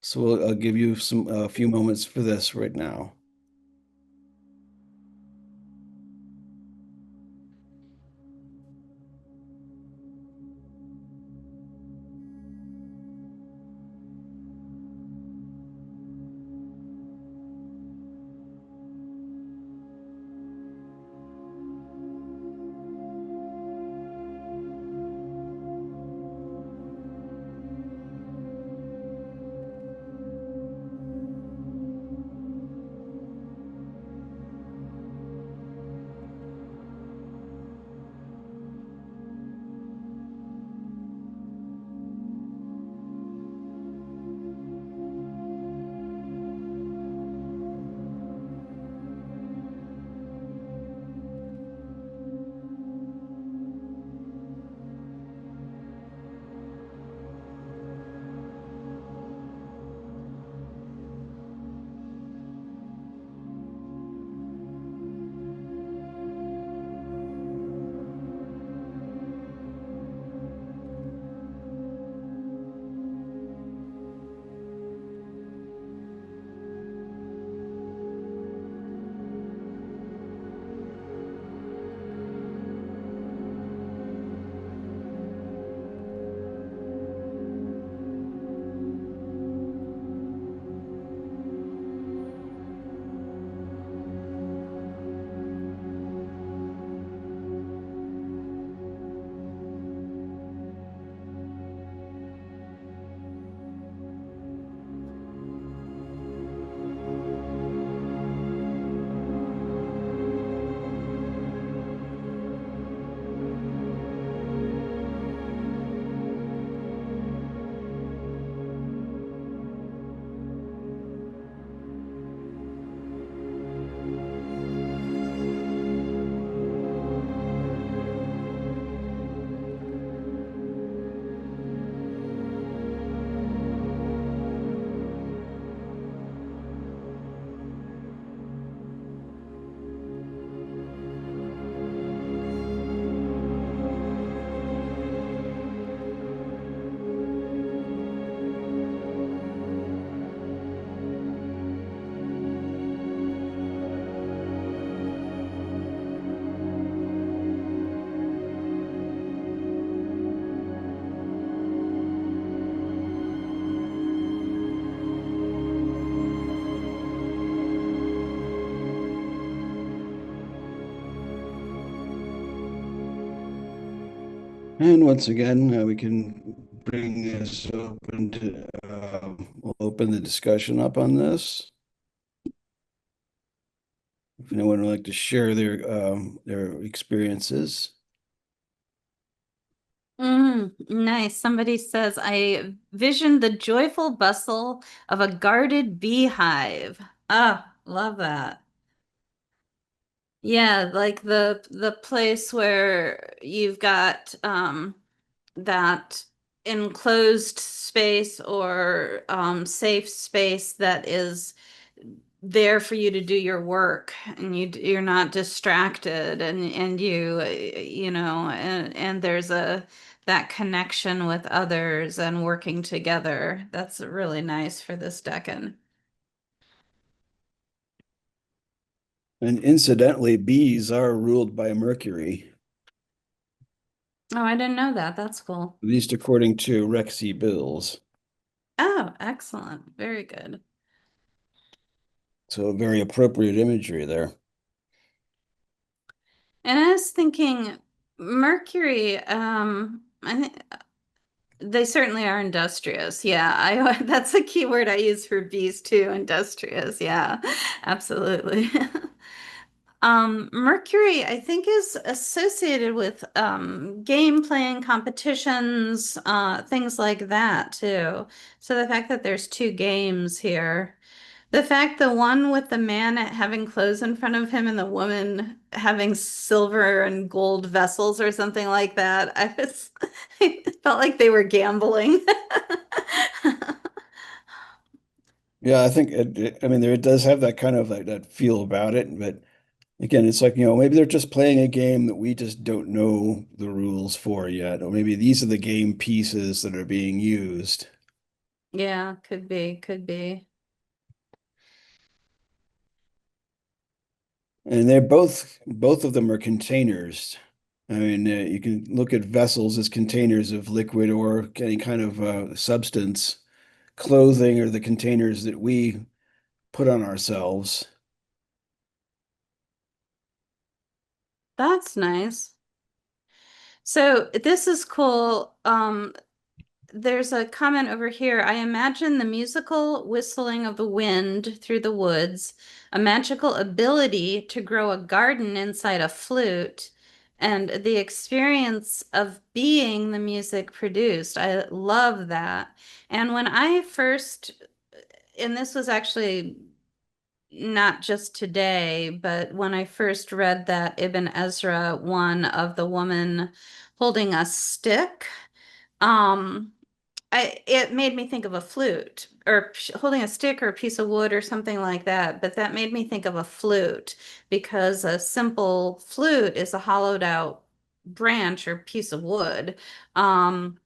So I'll give you a few moments for this right now. And once again, we can bring this open to, we'll open the discussion up on this. If anyone would like to share their experiences. Nice. Somebody says, I visioned the joyful bustle of a guarded beehive. Ah, love that. Yeah, like the place where you've got that enclosed space or safe space that is there for you to do your work, and you're not distracted, and you know, and there's a that connection with others and working together. That's really nice for this decan. And incidentally, bees are ruled by Mercury, Oh, I didn't know that. That's cool. at least according to Rexy Bills. Oh, excellent. Very good. So very appropriate imagery there. And I was thinking, Mercury, I think they certainly are industrious. Yeah, I that's a key word I use for bees too, industrious. Yeah, absolutely. Mercury, I think, is associated with game playing competitions, things like that too. So the fact that there's two games here, the fact the one with the man having clothes in front of him and the woman having silver and gold vessels or something like that, I felt like they were gambling. Yeah, I think I mean there it does have that kind of like that feel about it, but again, it's like, maybe they're just playing a game that we just don't know the rules for yet, or maybe these are the game pieces that are being used. Yeah, could be, could be. And they're both of them are containers. I mean, you can look at vessels as containers of liquid or any kind of substance. Clothing are the containers that we put on ourselves. That's nice. So this is cool. There's a comment over here. I imagine the musical whistling of the wind through the woods, a magical ability to grow a garden inside a flute, and the experience of being the music produced. I love that. And when I first, and this was actually not just today, but when I first read that Ibn Ezra one of the woman holding a stick, um, it made me think of a flute or holding a stick or a piece of wood or something like that. But that made me think of a flute because a simple flute is a hollowed out branch or piece of wood. Um,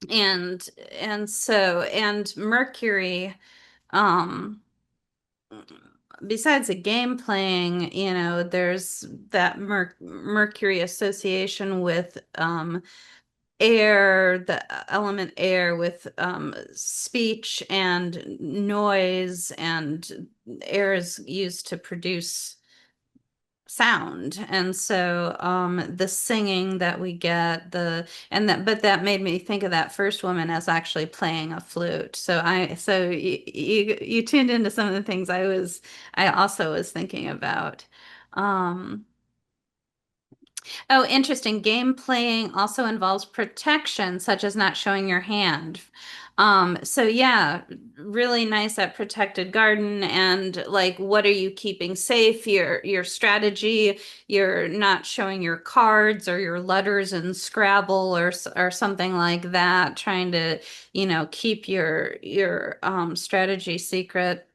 and and Mercury, um, besides the game playing, there's that Mercury association with air, the element air with speech and noise, and air is used to produce sound. And so the singing that we get, but that made me think of that first woman as actually playing a flute. So you tuned into some of the things I also was thinking about. Um, Oh, interesting. Game playing also involves protection, such as not showing your hand. So yeah, really nice at protected garden, and like what are you keeping safe? Your strategy, you're not showing your cards or your letters in Scrabble or something like that, trying to, keep your strategy secret.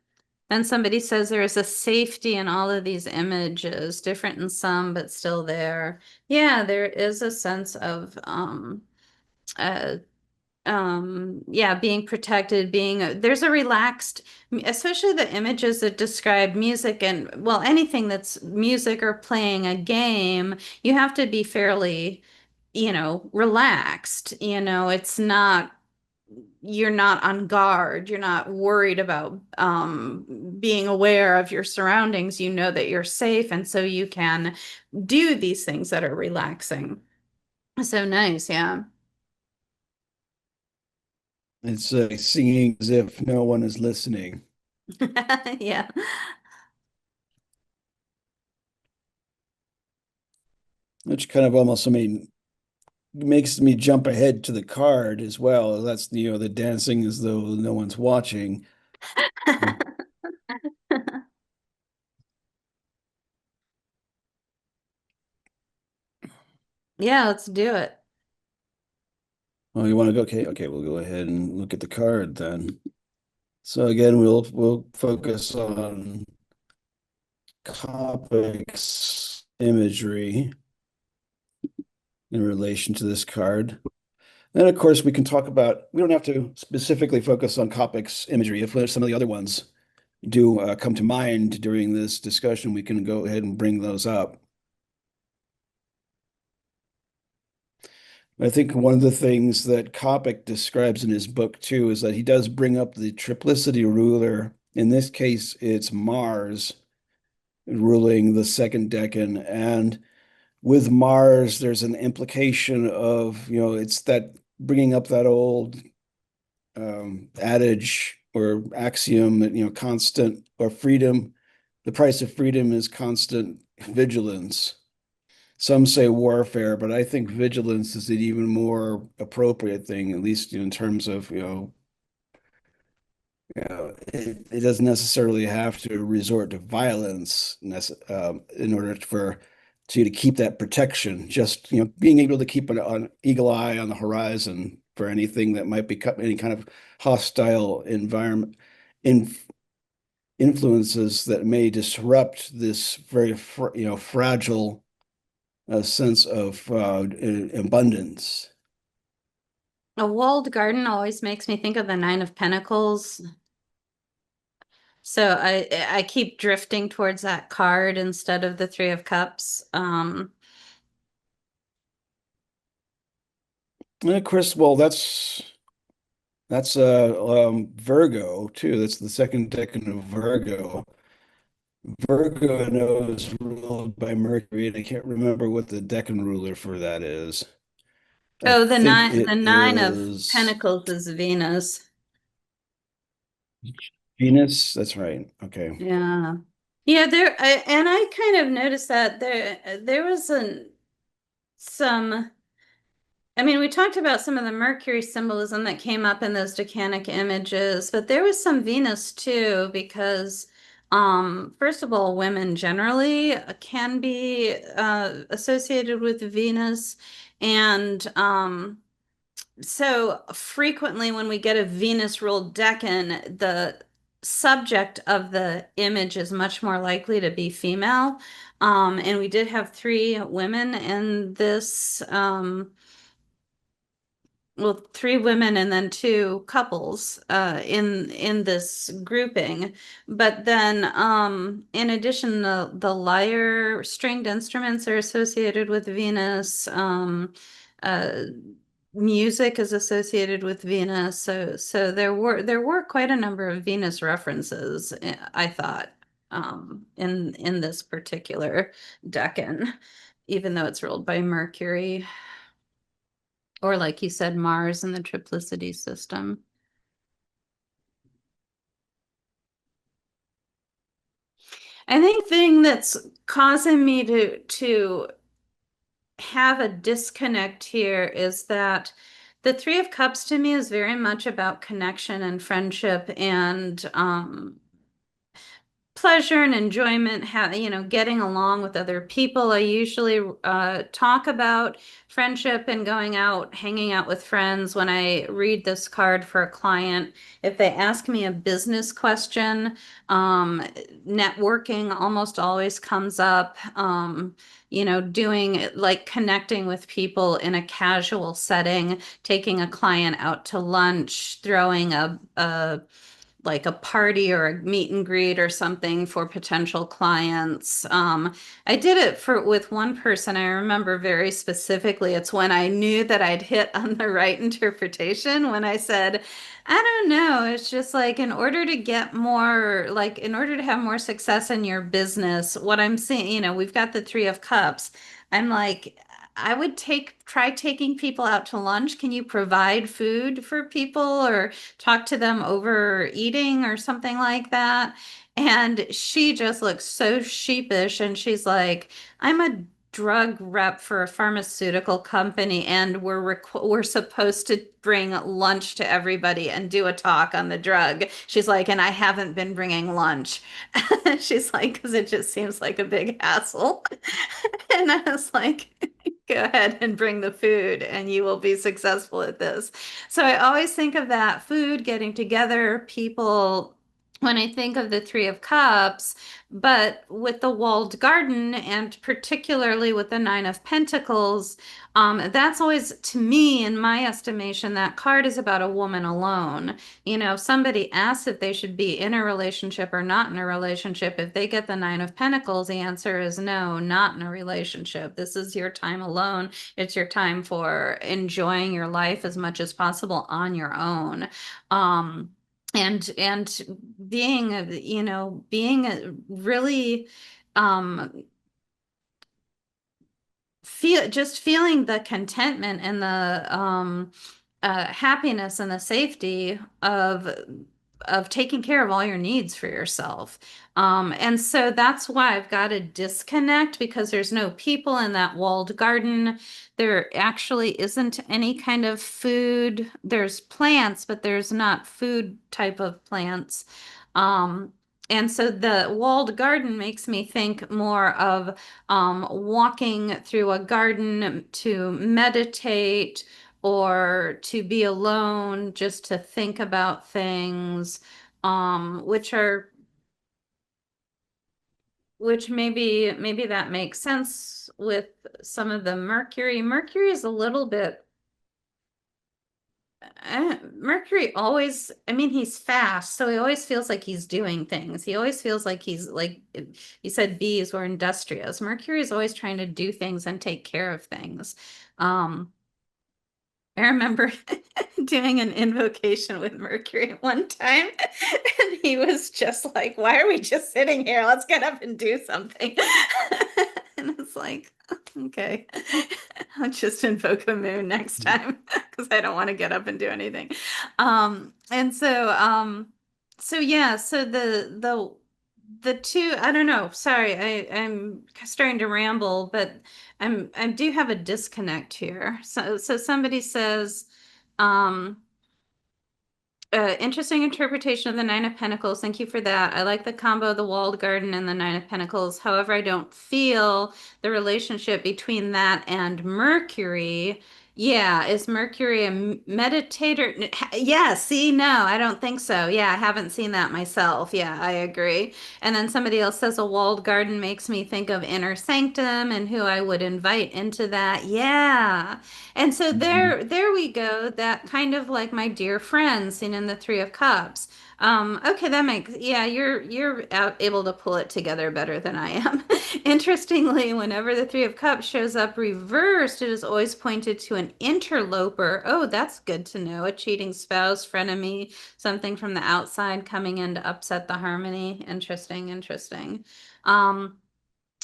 And somebody says there is a safety in all of these images, different in some, but still there. Yeah, there is a sense of uh yeah, being protected, there's a relaxed, especially the images that describe music, and well, anything that's music or playing a game, you have to be fairly, relaxed. It's not you're not on guard. You're not worried about being aware of your surroundings. You know that you're safe, and so you can do these things that are relaxing. So nice, yeah. It's singing as if no one is listening, Yeah. which kind of almost, I mean, makes me jump ahead to the card as well. That's, the dancing as though no one's watching. Yeah, let's do it. Oh, you want to go? Okay, okay, we'll go ahead and look at the card then. So again, we'll focus on Coppic's imagery in relation to this card. And of course, we can talk about, we don't have to specifically focus on Coppic's imagery. If some of the other ones do come to mind during this discussion, we can go ahead and bring those up. I think one of the things that Coppock describes in his book too is that he does bring up the triplicity ruler. In this case, it's Mars ruling the second decan. And with Mars, there's an implication of, it's that bringing up that old adage or axiom that, constant or freedom, the price of freedom is constant vigilance. Some say warfare, but I think vigilance is an even more appropriate thing, at least in terms of, it doesn't necessarily have to resort to violence in order to keep that protection. Just, being able to keep an eagle eye on the horizon for anything that might be any kind of hostile environment influences that may disrupt this very, fragile sense of abundance. A walled garden always makes me think of the Nine of Pentacles. So I keep drifting towards that card instead of the Three of Cups. And of course, well, that's Virgo too. That's the second decan of Virgo. Virgo, I know, is ruled by Mercury, and I can't remember what the decan ruler for that is. I Oh, think the it Nine of is Pentacles is Venus. Venus. That's right. Okay. Yeah. Yeah, and I kind of noticed that there was some I mean, we talked about some of the Mercury symbolism that came up in those decanic images, but there was some Venus too, because first of all, women generally can be associated with Venus. And so frequently when we get a Venus ruled decan, the subject of the image is much more likely to be female. And we did have three women in this well, three women and then two couples in this grouping. But then in addition, the lyre stringed instruments are associated with Venus. Uh, music is associated with Venus. So there were quite a number of Venus references, I thought, in this particular decan, even though it's ruled by Mercury. Or like you said, Mars in the triplicity system. I think thing that's causing me to have a disconnect here is that the Three of Cups to me is very much about connection and friendship and pleasure and enjoyment, getting along with other people. I usually talk about friendship and going out, hanging out with friends when I read this card for a client. If they ask me a business question, networking almost always comes up. Doing like connecting with people in a casual setting, taking a client out to lunch, throwing a like a party or a meet and greet or something for potential clients. I did it with one person. I remember very specifically. It's when I knew that I'd hit on the right interpretation when I said, I don't know. It's just like in order to have more success in your business, what I'm seeing, we've got the Three of Cups. I'm like, I would try taking people out to lunch. Can you provide food for people or talk to them over eating or something like that? And she just looks so sheepish and she's like, I'm a drug rep for a pharmaceutical company and we're supposed to bring lunch to everybody and do a talk on the drug. She's like, and I haven't been bringing lunch. She's like, because it just seems like a big hassle. And I was like, Go ahead and bring the food and you will be successful at this. So I always think of that food, getting together, people, when I think of the Three of Cups, but with the walled garden and particularly with the Nine of Pentacles, that's always, to me, in my estimation, that card is about a woman alone. You know, if somebody asks if they should be in a relationship or not in a relationship, if they get the Nine of Pentacles, the answer is no, not in a relationship. This is your time alone. It's your time for enjoying your life as much as possible on your own. And being, being really just feeling the contentment and the happiness and the safety of taking care of all your needs for yourself. And so that's why I've got to disconnect, because there's no people in that walled garden. There actually isn't any kind of food. There's plants, but there's not food type of plants. Um, and so the walled garden makes me think more of walking through a garden to meditate or to be alone, just to think about things, which are, which maybe that makes sense with some of the Mercury. Mercury is a little bit, Mercury always, I mean, he's fast, so he always feels like he's doing things. He always feels like he's like, you said bees were industrious. Mercury is always trying to do things and take care of things. Um, I remember doing an invocation with Mercury one time, and he was just like, "Why are we just sitting here? Let's get up and do something." And it's like, okay, I'll just invoke a moon next time because I don't want to get up and do anything. And so yeah, so the two, I don't know. Sorry, I'm starting to ramble, but I do have a disconnect here. So somebody says, um, interesting interpretation of the Nine of Pentacles. Thank you for that. I like the combo of the walled garden and the Nine of Pentacles. However, I don't feel the relationship between that and Mercury. Yeah, is Mercury a meditator? Yeah, see, no, I don't think so. Yeah, I haven't seen that myself. Yeah, I agree. And then somebody else says a walled garden makes me think of inner sanctum and who I would invite into that. Yeah. And so Mhm. there we go. That kind of like my dear friend seen in the Three of Cups. Okay, that makes, yeah, you're able to pull it together better than I am. Interestingly, whenever the Three of Cups shows up reversed, it is always pointed to an interloper. Oh, that's good to know. A cheating spouse, frenemy, something from the outside coming in to upset the harmony. Interesting, interesting. Um,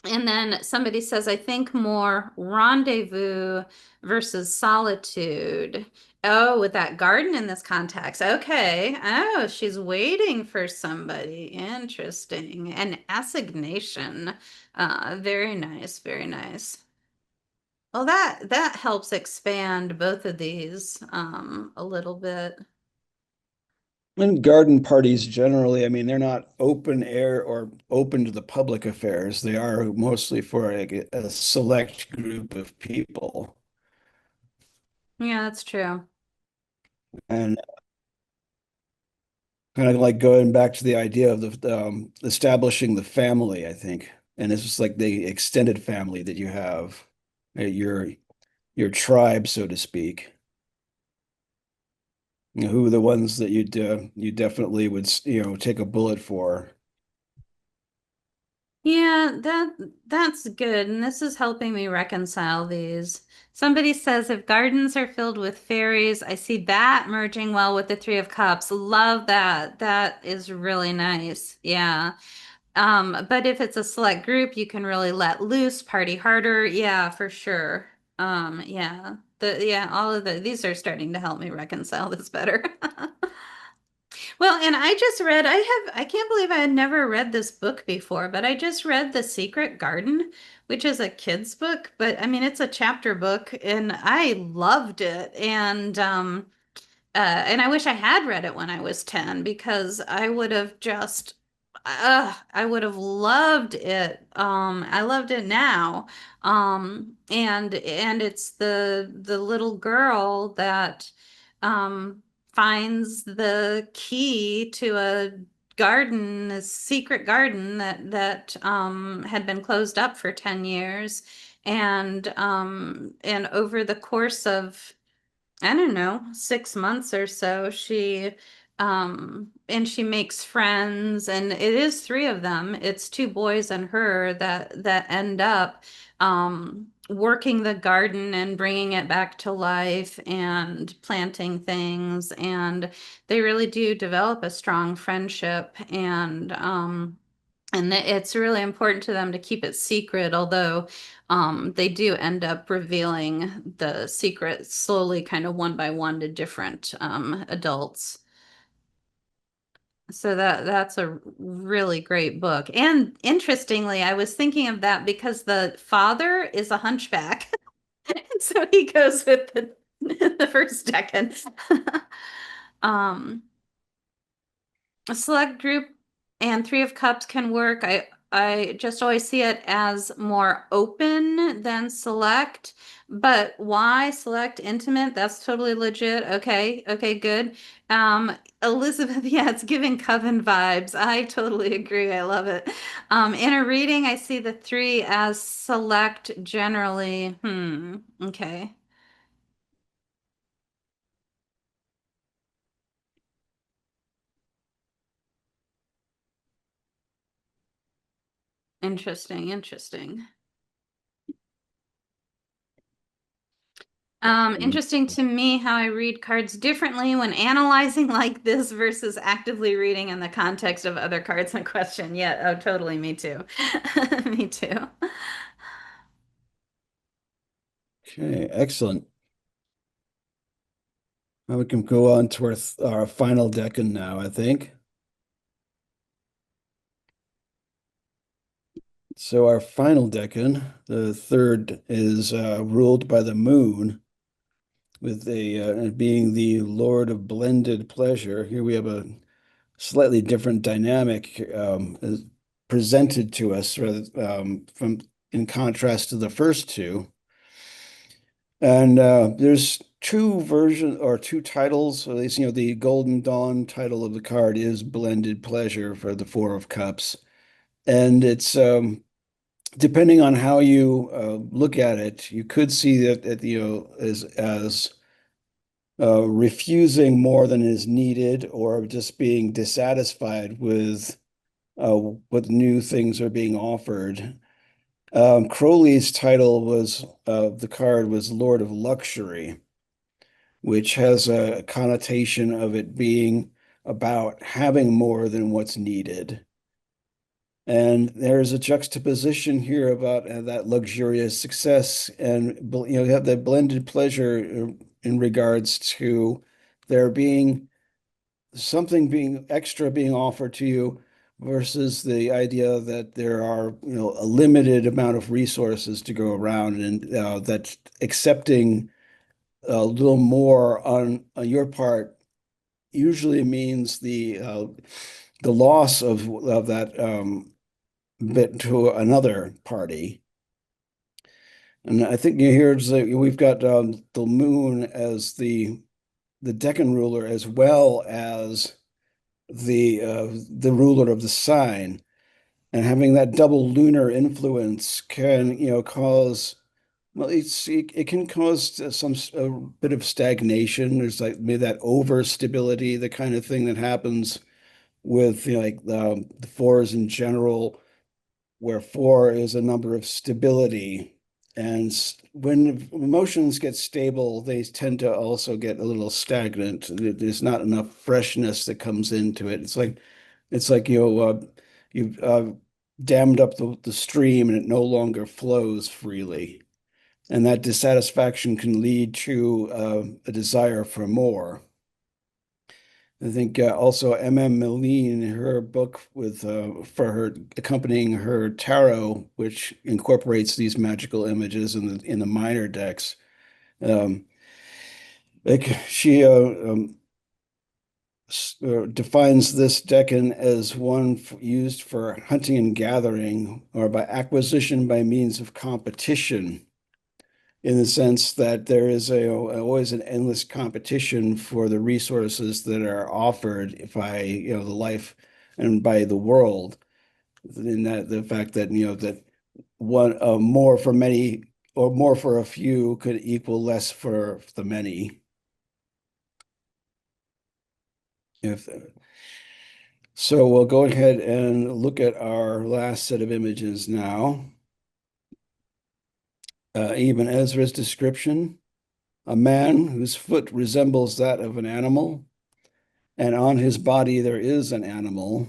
and then somebody says, I think more rendezvous versus solitude. Oh, with that garden in this context. Okay. Oh, she's waiting for somebody. Interesting. And assignation. Very nice, very nice. Well, that helps expand both of these a little bit. And garden parties generally, I mean, they're not open air or open to the public affairs. They are mostly for a select group of people. Yeah, that's true. And kind of like going back to the idea of the establishing the family, I think. And it's just like the extended family that you have, your tribe, so to speak. You know, who are the ones that you definitely would, take a bullet for. Yeah, that's good. And this is helping me reconcile these. Somebody says if gardens are filled with fairies, I see that merging well with the Three of Cups. Love that. That is really nice. Yeah. But if it's a select group, you can really let loose, party harder. Yeah, for sure. Yeah. All of these are starting to help me reconcile this better. Well, and I just read, I can't believe I had never read this book before, but I just read The Secret Garden, which is a kid's book, but I mean, it's a chapter book and I loved it. And I wish I had read it when I was 10 because I would have just I would have loved it. I loved it now. And it's the little girl that finds the key to a garden, a secret garden that had been closed up for 10 years. And over the course of I don't know, 6 months or so, and she makes friends, and it is three of them. It's two boys and her that end up working the garden and bringing it back to life and planting things, and they really do develop a strong friendship, and it's really important to them to keep it secret, although they do end up revealing the secret slowly, kind of one by one, to different adults. So that's a really great book. And interestingly, I was thinking of that because the father is a hunchback. So he goes with the first decan. Um, a select group and Three of Cups can work. I just always see it as more open than select. But why select intimate? That's totally legit. Okay, okay, good. Elizabeth, yeah, it's giving coven vibes. I totally agree. I love it. In a reading, I see the three as select generally. Okay. Interesting, interesting. Interesting to me how I read cards differently when analyzing like this versus actively reading in the context of other cards in question. Yeah, oh, totally. Me too. Me too. Okay, excellent. Now we can go on to our final decan now, I think. So our final decan, the third, is ruled by the moon, with a being the Lord of blended pleasure. Here we have a slightly different dynamic presented to us rather from in contrast to the first two. And there's two versions or two titles. At least, the Golden Dawn title of the card is Blended Pleasure for the Four of Cups. And it's depending on how you look at it, you could see that as refusing more than is needed, or just being dissatisfied with what new things are being offered. Crowley's title was the card was Lord of Luxury, which has a connotation of it being about having more than what's needed. And there's a juxtaposition here about that luxurious success, and you have that blended pleasure in regards to there being something being extra being offered to you versus the idea that there are, a limited amount of resources to go around, and that accepting a little more on your part usually means the loss of that bit to another party. And I think here's we've got the moon as the decan ruler, as well as the ruler of the sign, and having that double lunar influence can cause, well, it can cause some a bit of stagnation. There's like maybe that overstability, the kind of thing that happens with like the fours in general, where four is a number of stability. And when emotions get stable, they tend to also get a little stagnant. There's not enough freshness that comes into it. It's like you've dammed up the stream and it no longer flows freely. And that dissatisfaction can lead to a desire for more. I think also M.M. Meline, her book with for her accompanying her tarot, which incorporates these magical images in the minor decks. Um, like she defines this decan as one used for hunting and gathering or by acquisition by means of competition, in the sense that there is always an endless competition for the resources that are offered by the life and by the world. In that the fact that that one more for many or more for a few could equal less for the many. If so, we'll go ahead and look at our last set of images now. Ibn Ezra's description: a man whose foot resembles that of an animal, and on his body there is an animal,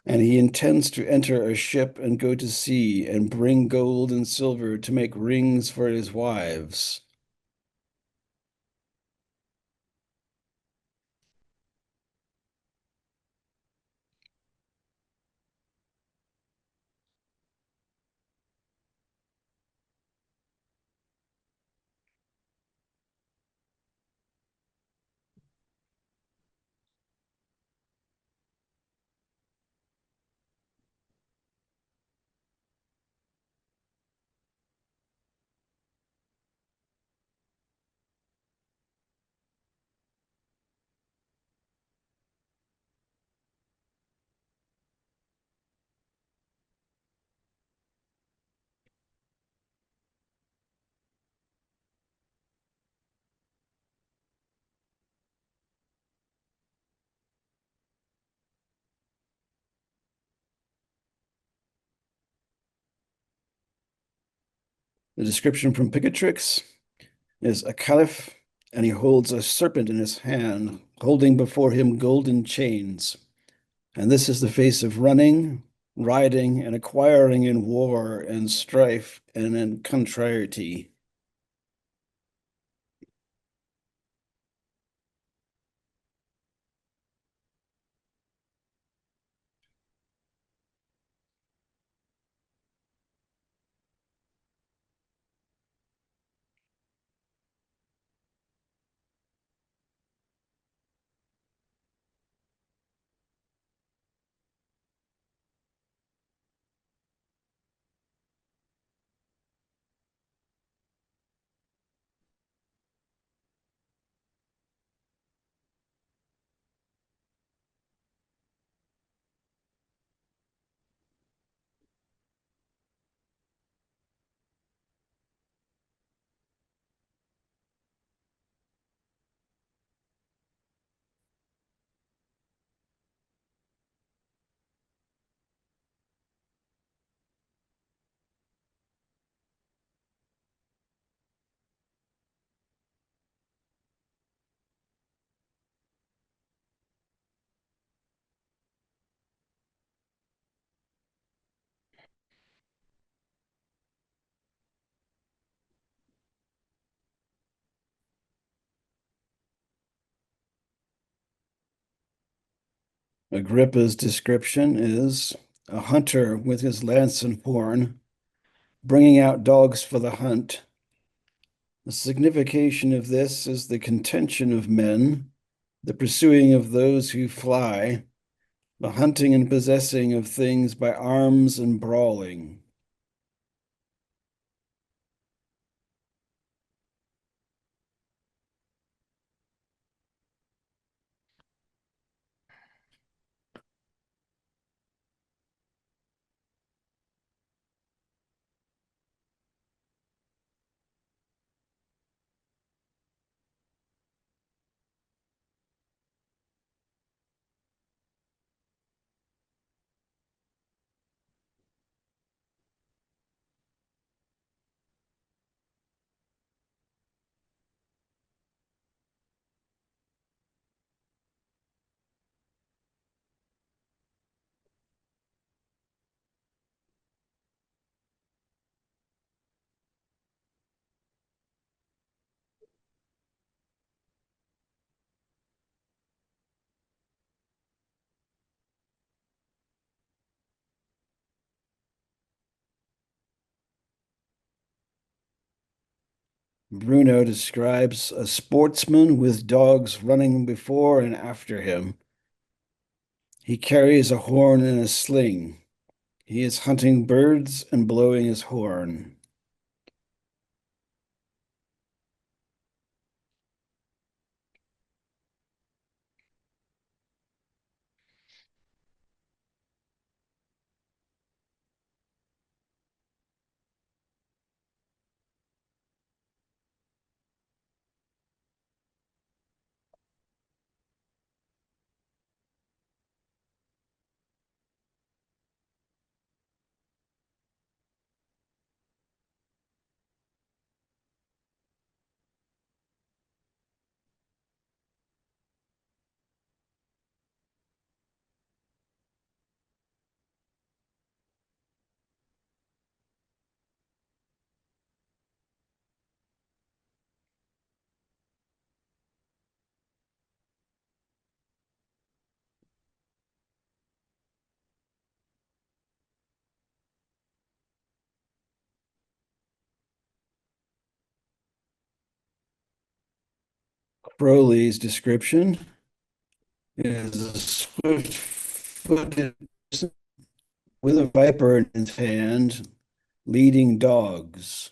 and he intends to enter a ship and go to sea and bring gold and silver to make rings for his wives. The description from Picatrix is a caliph, and he holds a serpent in his hand, holding before him golden chains. And this is the face of running, riding, and acquiring in war and strife and in contrariety. Agrippa's description is a hunter with his lance and horn, bringing out dogs for the hunt. The signification of this is the contention of men, the pursuing of those who fly, the hunting and possessing of things by arms and brawling. Bruno describes a sportsman with dogs running before and after him. He carries a horn in a sling. He is hunting birds and blowing his horn. Crowley's description is a swift-footed person with a viper in his hand, leading dogs.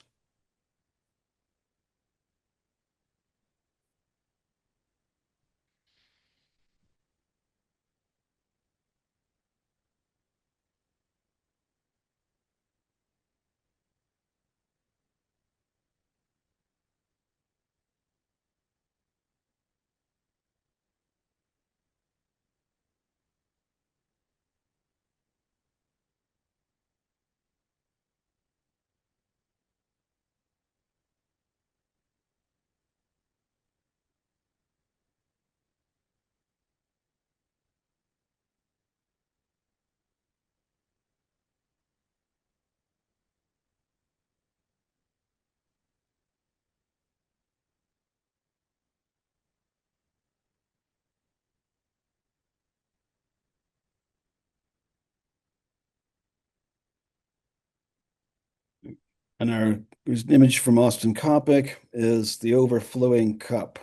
And our image from Austen Coppock is the overflowing cup.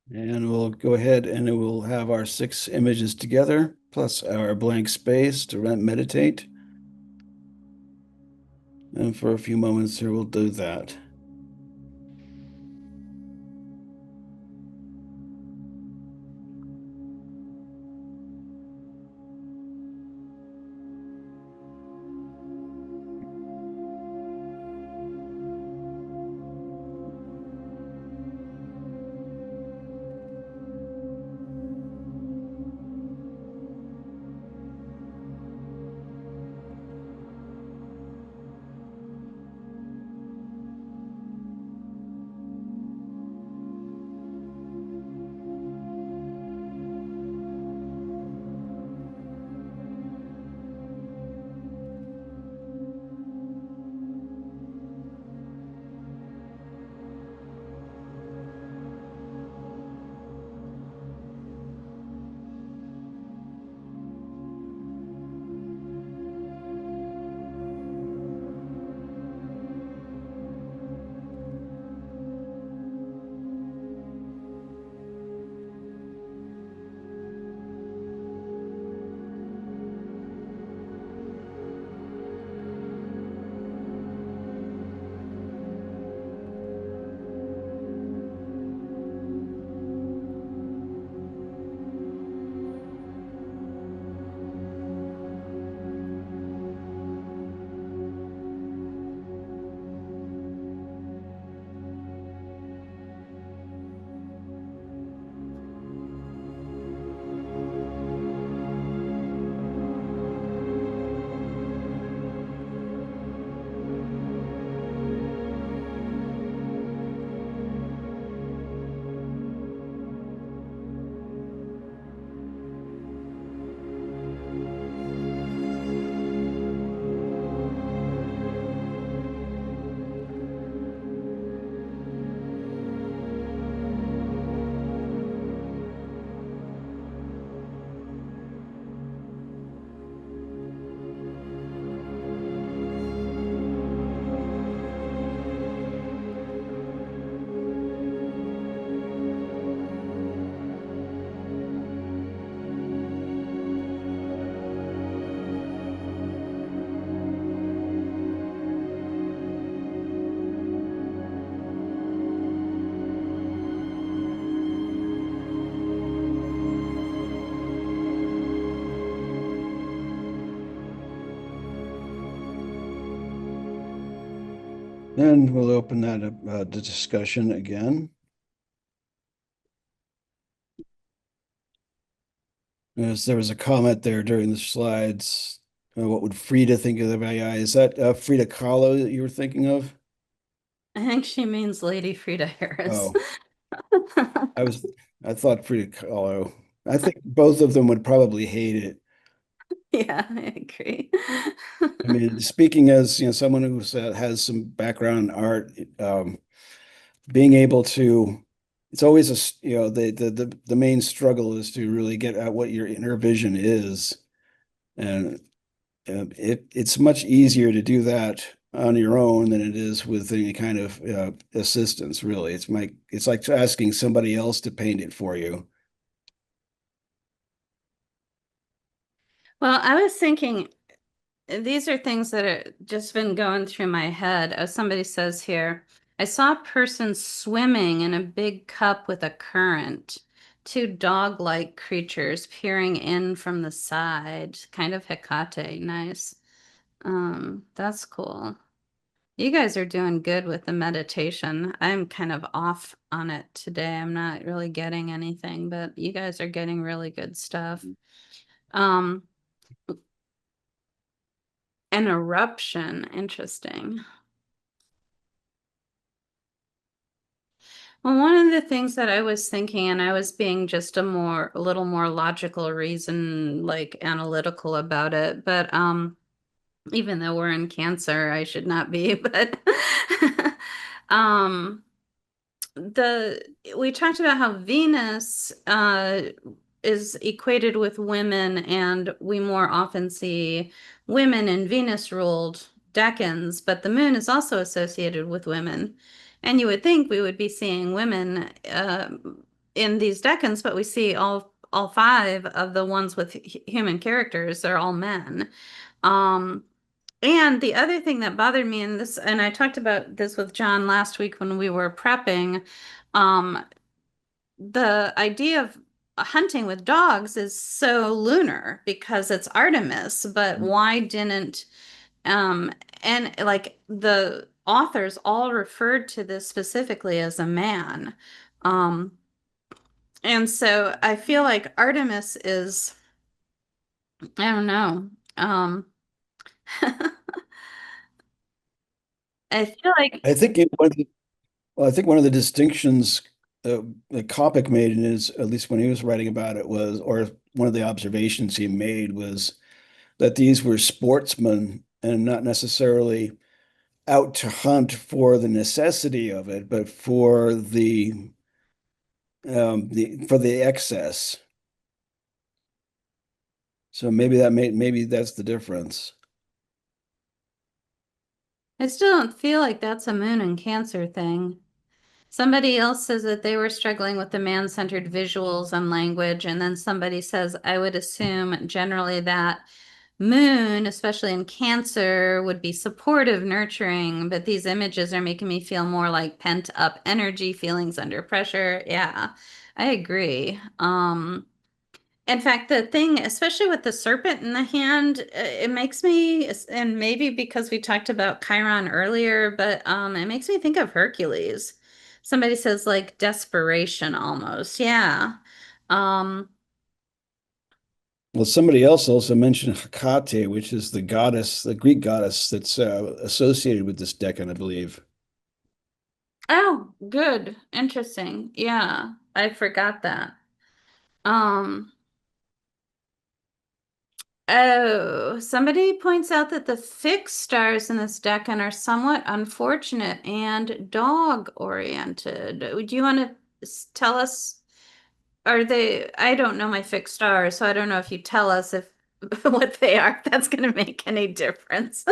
And we'll go ahead and it will have our 6 images together, plus our blank space to meditate. And for a few moments here, we'll do that. And we'll open that up to discussion again. As there was a comment there during the slides, what would Frida think of the AI? Is that Frida Kahlo that you were thinking of? I think she means Lady Frida Harris. Oh, I was, I thought Frida Kahlo. I think both of them would probably hate it. Yeah, I agree. I mean, speaking as, someone who has some background in art, being able to, it's always the main struggle is to really get at what your inner vision is. And it's much easier to do that on your own than it is with any kind of assistance, really. It's like asking somebody else to paint it for you. Well, I was thinking these are things that are just been going through my head. As somebody says here, I saw a person swimming in a big cup with a current, two dog-like creatures peering in from the side, kind of Hecate. Nice. That's cool. You guys are doing good with the meditation. I'm kind of off on it today. I'm not really getting anything, but you guys are getting really good stuff. Um, an eruption, interesting. Well, one of the things that I was thinking, and I was being just a little more logical reason, like analytical about it, but even though we're in Cancer, I should not be, but um the we talked about how Venus is equated with women, and we more often see women in Venus ruled decans, but the moon is also associated with women. And you would think we would be seeing women in these decans, but we see all five of the ones with human characters are all men. Um, and the other thing that bothered me in this, and I talked about this with John last week when we were prepping, um, the idea of hunting with dogs is so lunar because it's Artemis, but why didn't, um, and like the authors all referred to this specifically as a man. Um, and so I feel like Artemis is, I don't know. I feel like, I think well, I think one of the distinctions that Coppock made in his, at least when he was writing about it, was, or one of the observations he made was that these were sportsmen and not necessarily out to hunt for the necessity of it, but for the excess. So maybe that's the difference. I still don't feel like that's a moon and Cancer thing. Somebody else says that they were struggling with the man-centered visuals and language, and then somebody says, I would assume generally that moon, especially in Cancer, would be supportive, nurturing, but these images are making me feel more like pent-up energy, feelings under pressure. Yeah, I agree. In fact, the thing, especially with the serpent in the hand, it makes me, and maybe because we talked about Chiron earlier, but it makes me think of Hercules. Somebody says like desperation almost. Yeah. Um, Well, somebody else also mentioned Hecate, which is the Greek goddess that's associated with this decan, I believe. oh, good. Interesting. Yeah, I forgot that. Um, Oh, somebody points out that the fixed stars in this decan are somewhat unfortunate and dog oriented. Do you want to tell us? Are they? I don't know my fixed stars, so I don't know if you tell us if what they are, if that's going to make any difference.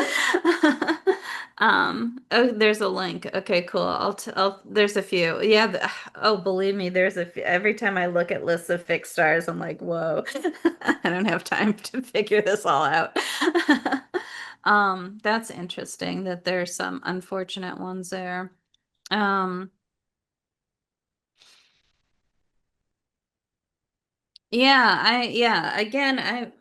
Oh, there's a link. Okay, cool. There's a few. Yeah. Oh, believe me, there's a few. Every time I look at lists of fixed stars, I'm like, whoa, I don't have time to figure this all out. That's interesting that there's some unfortunate ones there. Um, yeah, again,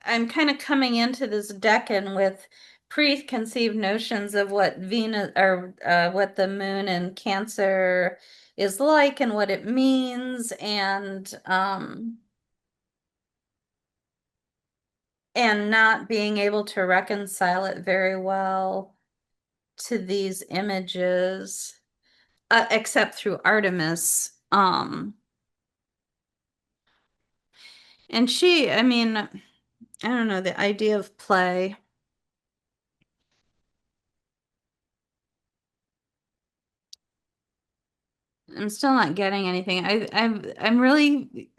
I'm kind of coming into this decan with preconceived notions of what Venus or what the moon in Cancer is like and what it means, and not being able to reconcile it very well to these images, except through Artemis. And she, I mean, I don't know, the idea of play. I'm still not getting anything. I'm really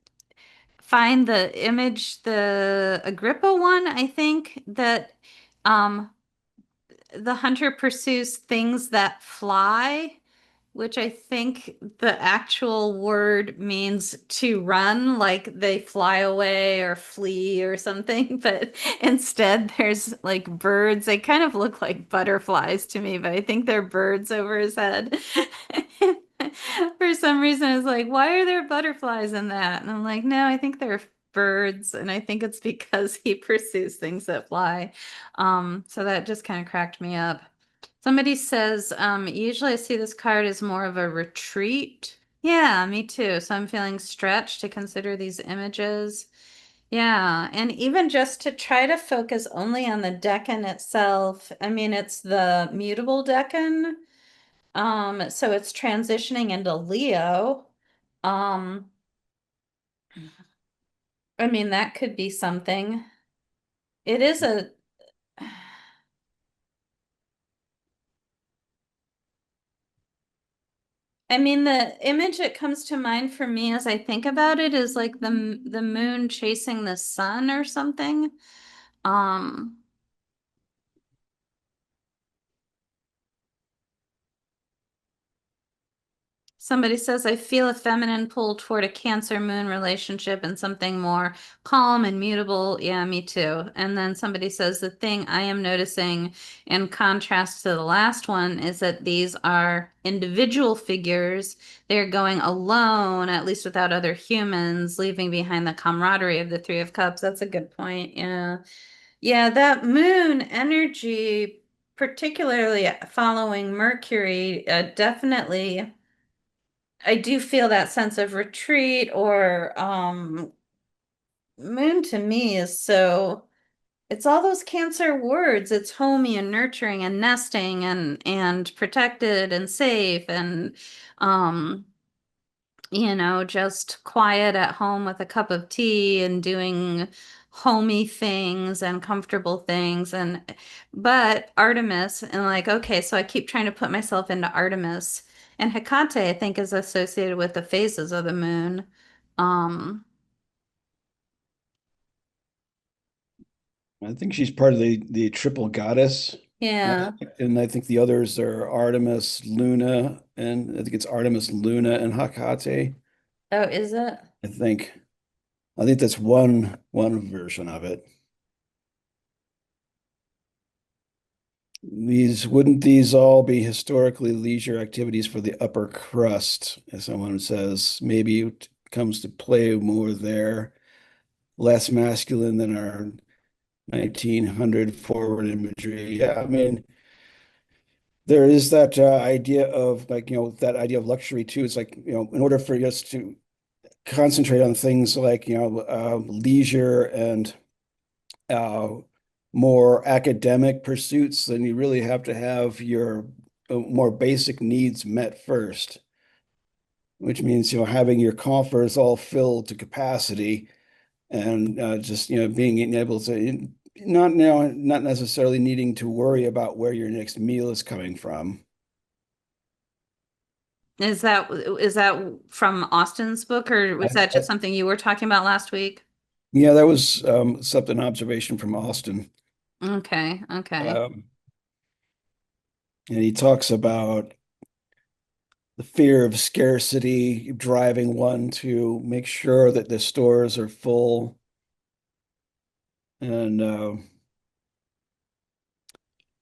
find the image, the Agrippa one, I think that um the hunter pursues things that fly, which I think the actual word means to run, like they fly away or flee or something. But instead, there's like birds. They kind of look like butterflies to me, but I think they're birds over his head. For some reason, it's like, why are there butterflies in that? And I'm like, no, I think they're birds. And I think it's because he pursues things that fly. So that just kind of cracked me up. Somebody says, usually I see this card as more of a retreat. Yeah, me too. So I'm feeling stretched to consider these images. Yeah, and even just to try to focus only on the decan itself. I mean, it's the mutable decan. So it's transitioning into Leo. Um, I mean, that could be something. It is a I mean, the image that comes to mind for me as I think about it is like the moon chasing the sun or something. Um, Somebody says, I feel a feminine pull toward a Cancer moon relationship and something more calm and mutable. Yeah, me too. And then somebody says, the thing I am noticing in contrast to the last one is that these are individual figures. They're going alone, at least without other humans, leaving behind the camaraderie of the Three of Cups. That's a good point. Yeah. Yeah, that moon energy, particularly following Mercury, definitely. I do feel that sense of retreat or moon to me is so it's all those Cancer words. It's homey and nurturing and nesting and protected and safe and um just quiet at home with a cup of tea and doing homey things and comfortable things. And but Artemis, and like, okay, so I keep trying to put myself into Artemis. And Hecate, I think, is associated with the phases of the moon. Um, I think she's part of the triple goddess. Uh, yeah. and I think the others are Artemis, Luna, and I think it's Artemis, Luna, and Hecate. Oh, is it? I think I think that's one version of it. These wouldn't these all be historically leisure activities for the upper crust, as someone says. Maybe it comes to play more there, less masculine than our 1900 forward imagery. Yeah, I mean, there is that idea of like, that idea of luxury too. It's like, in order for us to concentrate on things like, leisure and uh, more academic pursuits, then you really have to have your more basic needs met first, which means, having your coffers all filled to capacity and just, being able to not necessarily needing to worry about where your next meal is coming from. Is that from Austin's book, or I, was that I, just something you were talking about last week? yeah, that was something observation from Austin. Okay, okay. Um, and he talks about the fear of scarcity driving one to make sure that the stores are full and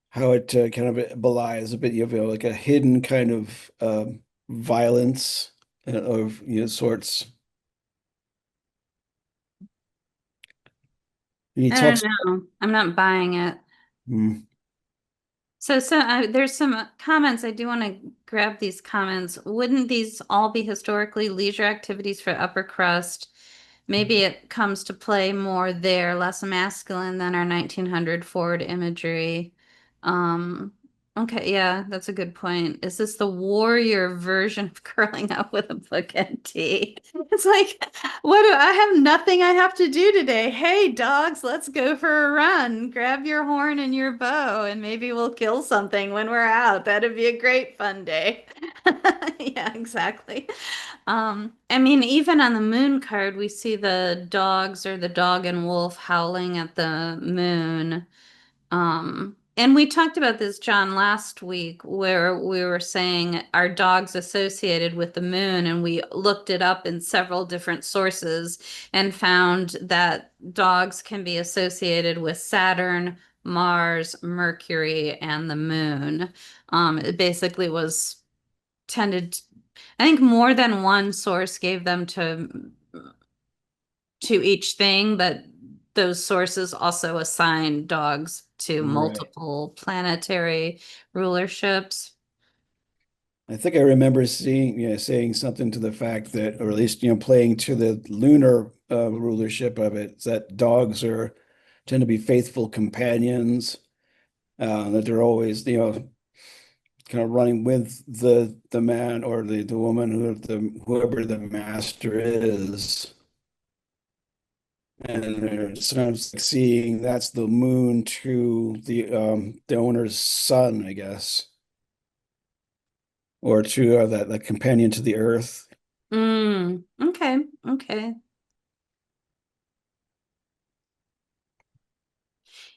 how it kind of belies a bit of like a hidden kind of violence of sorts. And he I don't talks. know. I'm not buying it. Hmm. There's some comments. I do want to grab these comments. Wouldn't these all be historically leisure activities for upper crust? Maybe it comes to play more there, less masculine than our 1900 forward imagery. Um, okay, yeah, that's a good point. Is this the warrior version of curling up with a book and tea? It's like, what do I have nothing I have to do today? Hey, dogs, let's go for a run. Grab your horn and your bow, and maybe we'll kill something when we're out. That'd be a great fun day. Yeah, exactly. I mean, even on the moon card, we see the dogs or the dog and wolf howling at the moon. And we talked about this, John, last week, where we were saying our dogs associated with the moon, and we looked it up in several different sources and found that dogs can be associated with Saturn, Mars, Mercury, and the moon. It basically was tended, I think more than one source gave them to each thing, but those sources also assign dogs to Right. multiple planetary rulerships. I think I remember seeing, saying something to the fact that, or at least, playing to the lunar rulership of it, is that dogs are tend to be faithful companions, that they're always, kind of running with the man or the woman whoever the master is. And they're sometimes like seeing that's the moon to the owner's son, I guess, or to that companion to the earth. Okay, okay.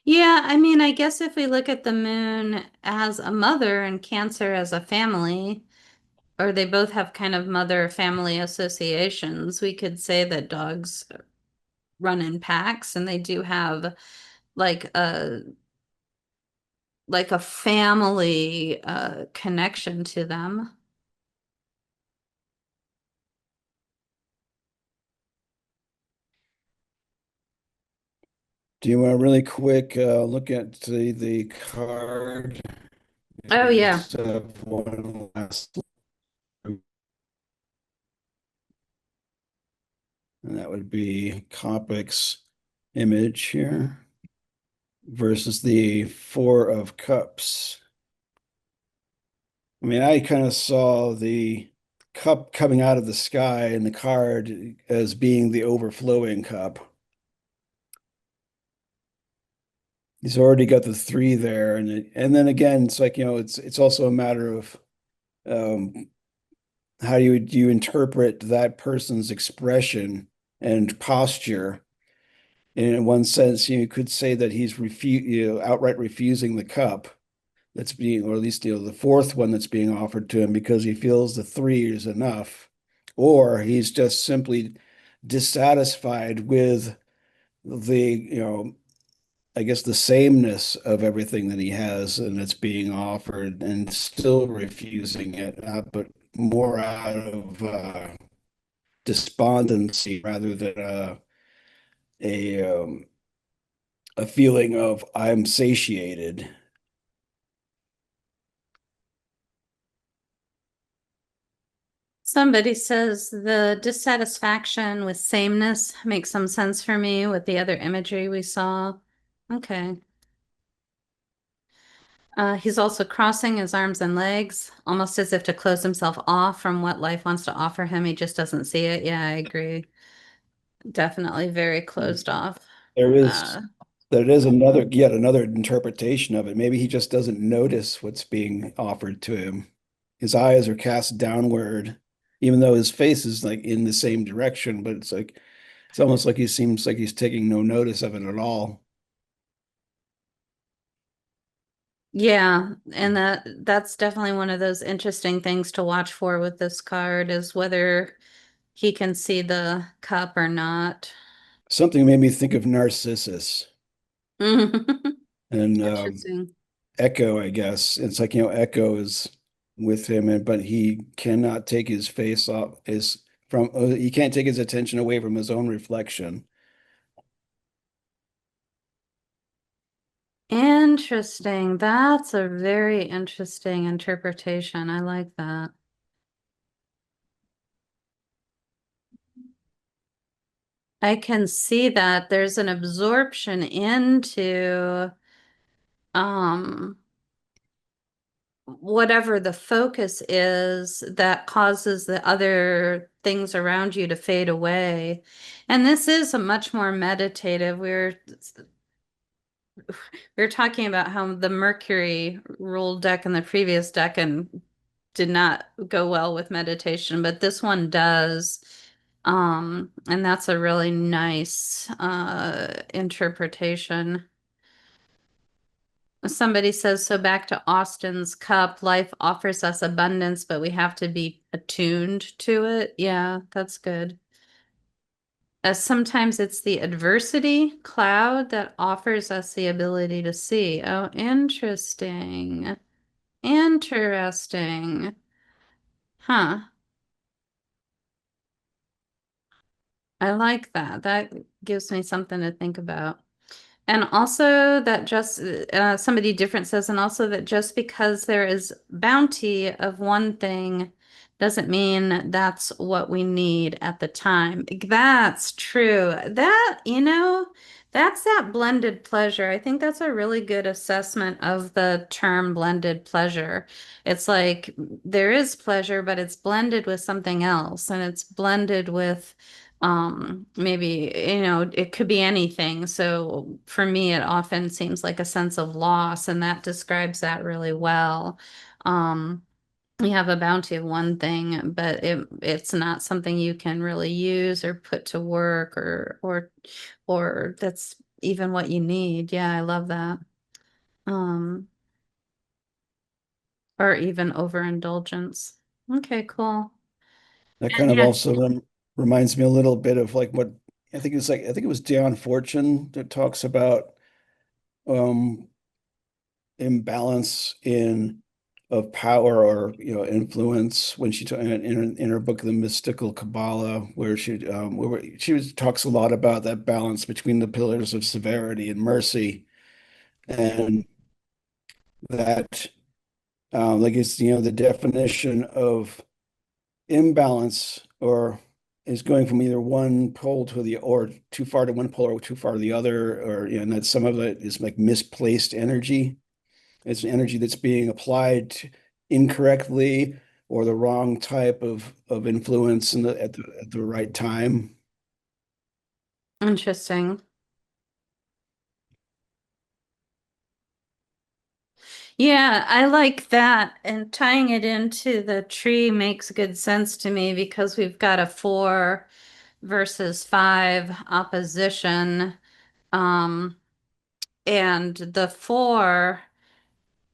Yeah, I mean, I guess if we look at the moon as a mother and Cancer as a family, or they both have kind of mother family associations, we could say that dogs run in packs and they do have like a like a family connection to them. Do you want a really quick look at the card? Oh I yeah. just have one last, and that would be Coppic's image here versus the Four of Cups. I mean, I kind of saw the cup coming out of the sky in the card as being the overflowing cup. He's already got the three there, and then again, it's like it's also a matter of um, how do you interpret that person's expression and posture. And in one sense, you could say that he's outright refusing the cup that's being, or at least the fourth one that's being offered to him because he feels the three is enough, or he's just simply dissatisfied with the I guess the sameness of everything that he has and that's being offered and still refusing it, but more out of despondency rather than a a feeling of I'm satiated. Somebody says the dissatisfaction with sameness makes some sense for me with the other imagery we saw. Okay. He's also crossing his arms and legs, almost as if to close himself off from what life wants to offer him. He just doesn't see it. Yeah, I agree. Definitely very closed off. There is Uh, there is another yet another interpretation of it. Maybe he just doesn't notice what's being offered to him. His eyes are cast downward, even though his face is like in the same direction, but it's almost like he seems like he's taking no notice of it at all. yeah, and that's definitely one of those interesting things to watch for with this card is whether he can see the cup or not. Something made me think of Narcissus and Interesting. Echo, I guess. It's like, Echo is with him, but he cannot take his face off his from he can't take his attention away from his own reflection. Interesting. That's a very interesting interpretation. I like that. I can see that there's an absorption into um whatever the focus is that causes the other things around you to fade away. And this is a much more meditative. We were talking about how the Mercury ruled deck in the previous deck and did not go well with meditation, but this one does. And that's a really nice interpretation. Somebody says, so back to Austin's cup, life offers us abundance, but we have to be attuned to it. Yeah, that's good. Sometimes it's the adversity cloud that offers us the ability to see. Oh, interesting. Interesting. Huh. I like that. That gives me something to think about. And also that just somebody different says, and also that just because there is bounty of one thing doesn't mean that's what we need at the time. That's true. That's that blended pleasure. I think that's a really good assessment of the term blended pleasure. It's like there is pleasure, but it's blended with something else, and it's blended with maybe it could be anything. So for me it often seems like a sense of loss, and that describes that really well. um you have a bounty of one thing, but it's not something you can really use or put to work, or that's even what you need. Yeah, I love that. um or even overindulgence. Okay, cool. That And kind of yeah, also reminds me a little bit of like what I think it was Dion Fortune that talks about um imbalance in of power or influence when she in her book The Mystical Kabbalah, where talks a lot about that balance between the pillars of severity and mercy, and that like it's the definition of imbalance or is going from either one pole to the or too far to one pole or too far to the other, or and that some of it is like misplaced energy. It's an energy that's being applied incorrectly or the wrong type of influence at the right time. interesting. Yeah, I like that. And tying it into the tree makes good sense to me because we've got a 4 versus 5 opposition. Um, and the 4,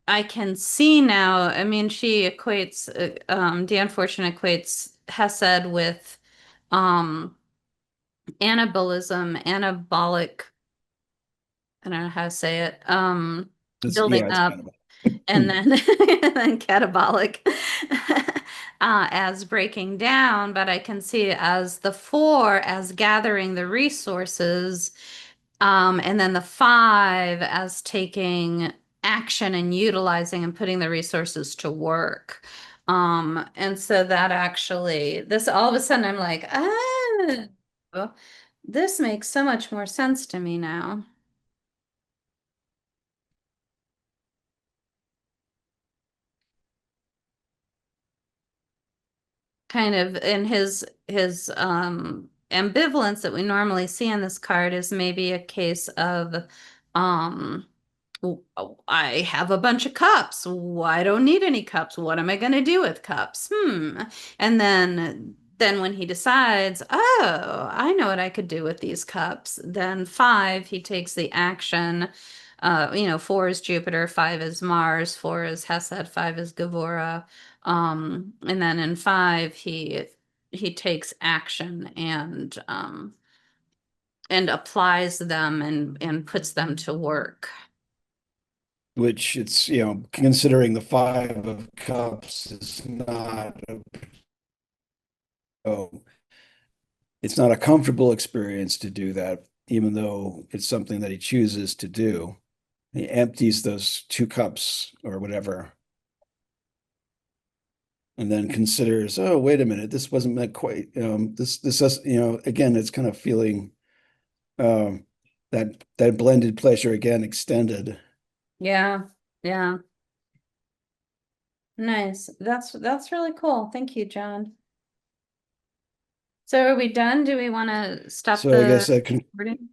I can see now. I mean, she equates, Dan Fortune equates Hesed with um, anabolism, anabolic, I don't know how to say it, building It's up. kind of And then and then catabolic as breaking down, but I can see it as the 4 as gathering the resources, and then the 5 as taking action and utilizing and putting the resources to work. And so that actually, this all of a sudden I'm like, this makes so much more sense to me now. Kind of in his ambivalence that we normally see in this card is maybe a case of um I have a bunch of cups. I don't need any cups. What am I going to do with cups? And then when he decides, oh, I know what I could do with these cups, then 5, he takes the action. 4 is Jupiter, 5 is Mars, 4 is Hesed, 5 is Gavora. And then in 5, he takes action and applies them and puts them to work. which it's considering the Five of Cups is not oh, it's not a comfortable experience to do that, even though it's something that he chooses to do. He empties those two cups or whatever, and then considers, oh, wait a minute, this wasn't meant quite. This is, again, it's kind of feeling um, that blended pleasure again extended. Yeah. Yeah. Nice. That's really cool. Thank you, John. So are we done? Do we want to stop So I the guess I can. recording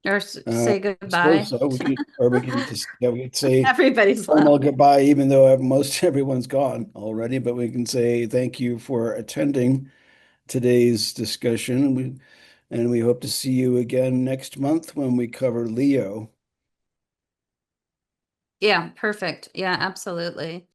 or say I suppose goodbye? so. We can just, yeah, we could say Everybody's formal left. goodbye, even though most everyone's gone already. But we can say thank you for attending today's discussion. And we hope to see you again next month when we cover Leo. Yeah, perfect. Yeah, absolutely.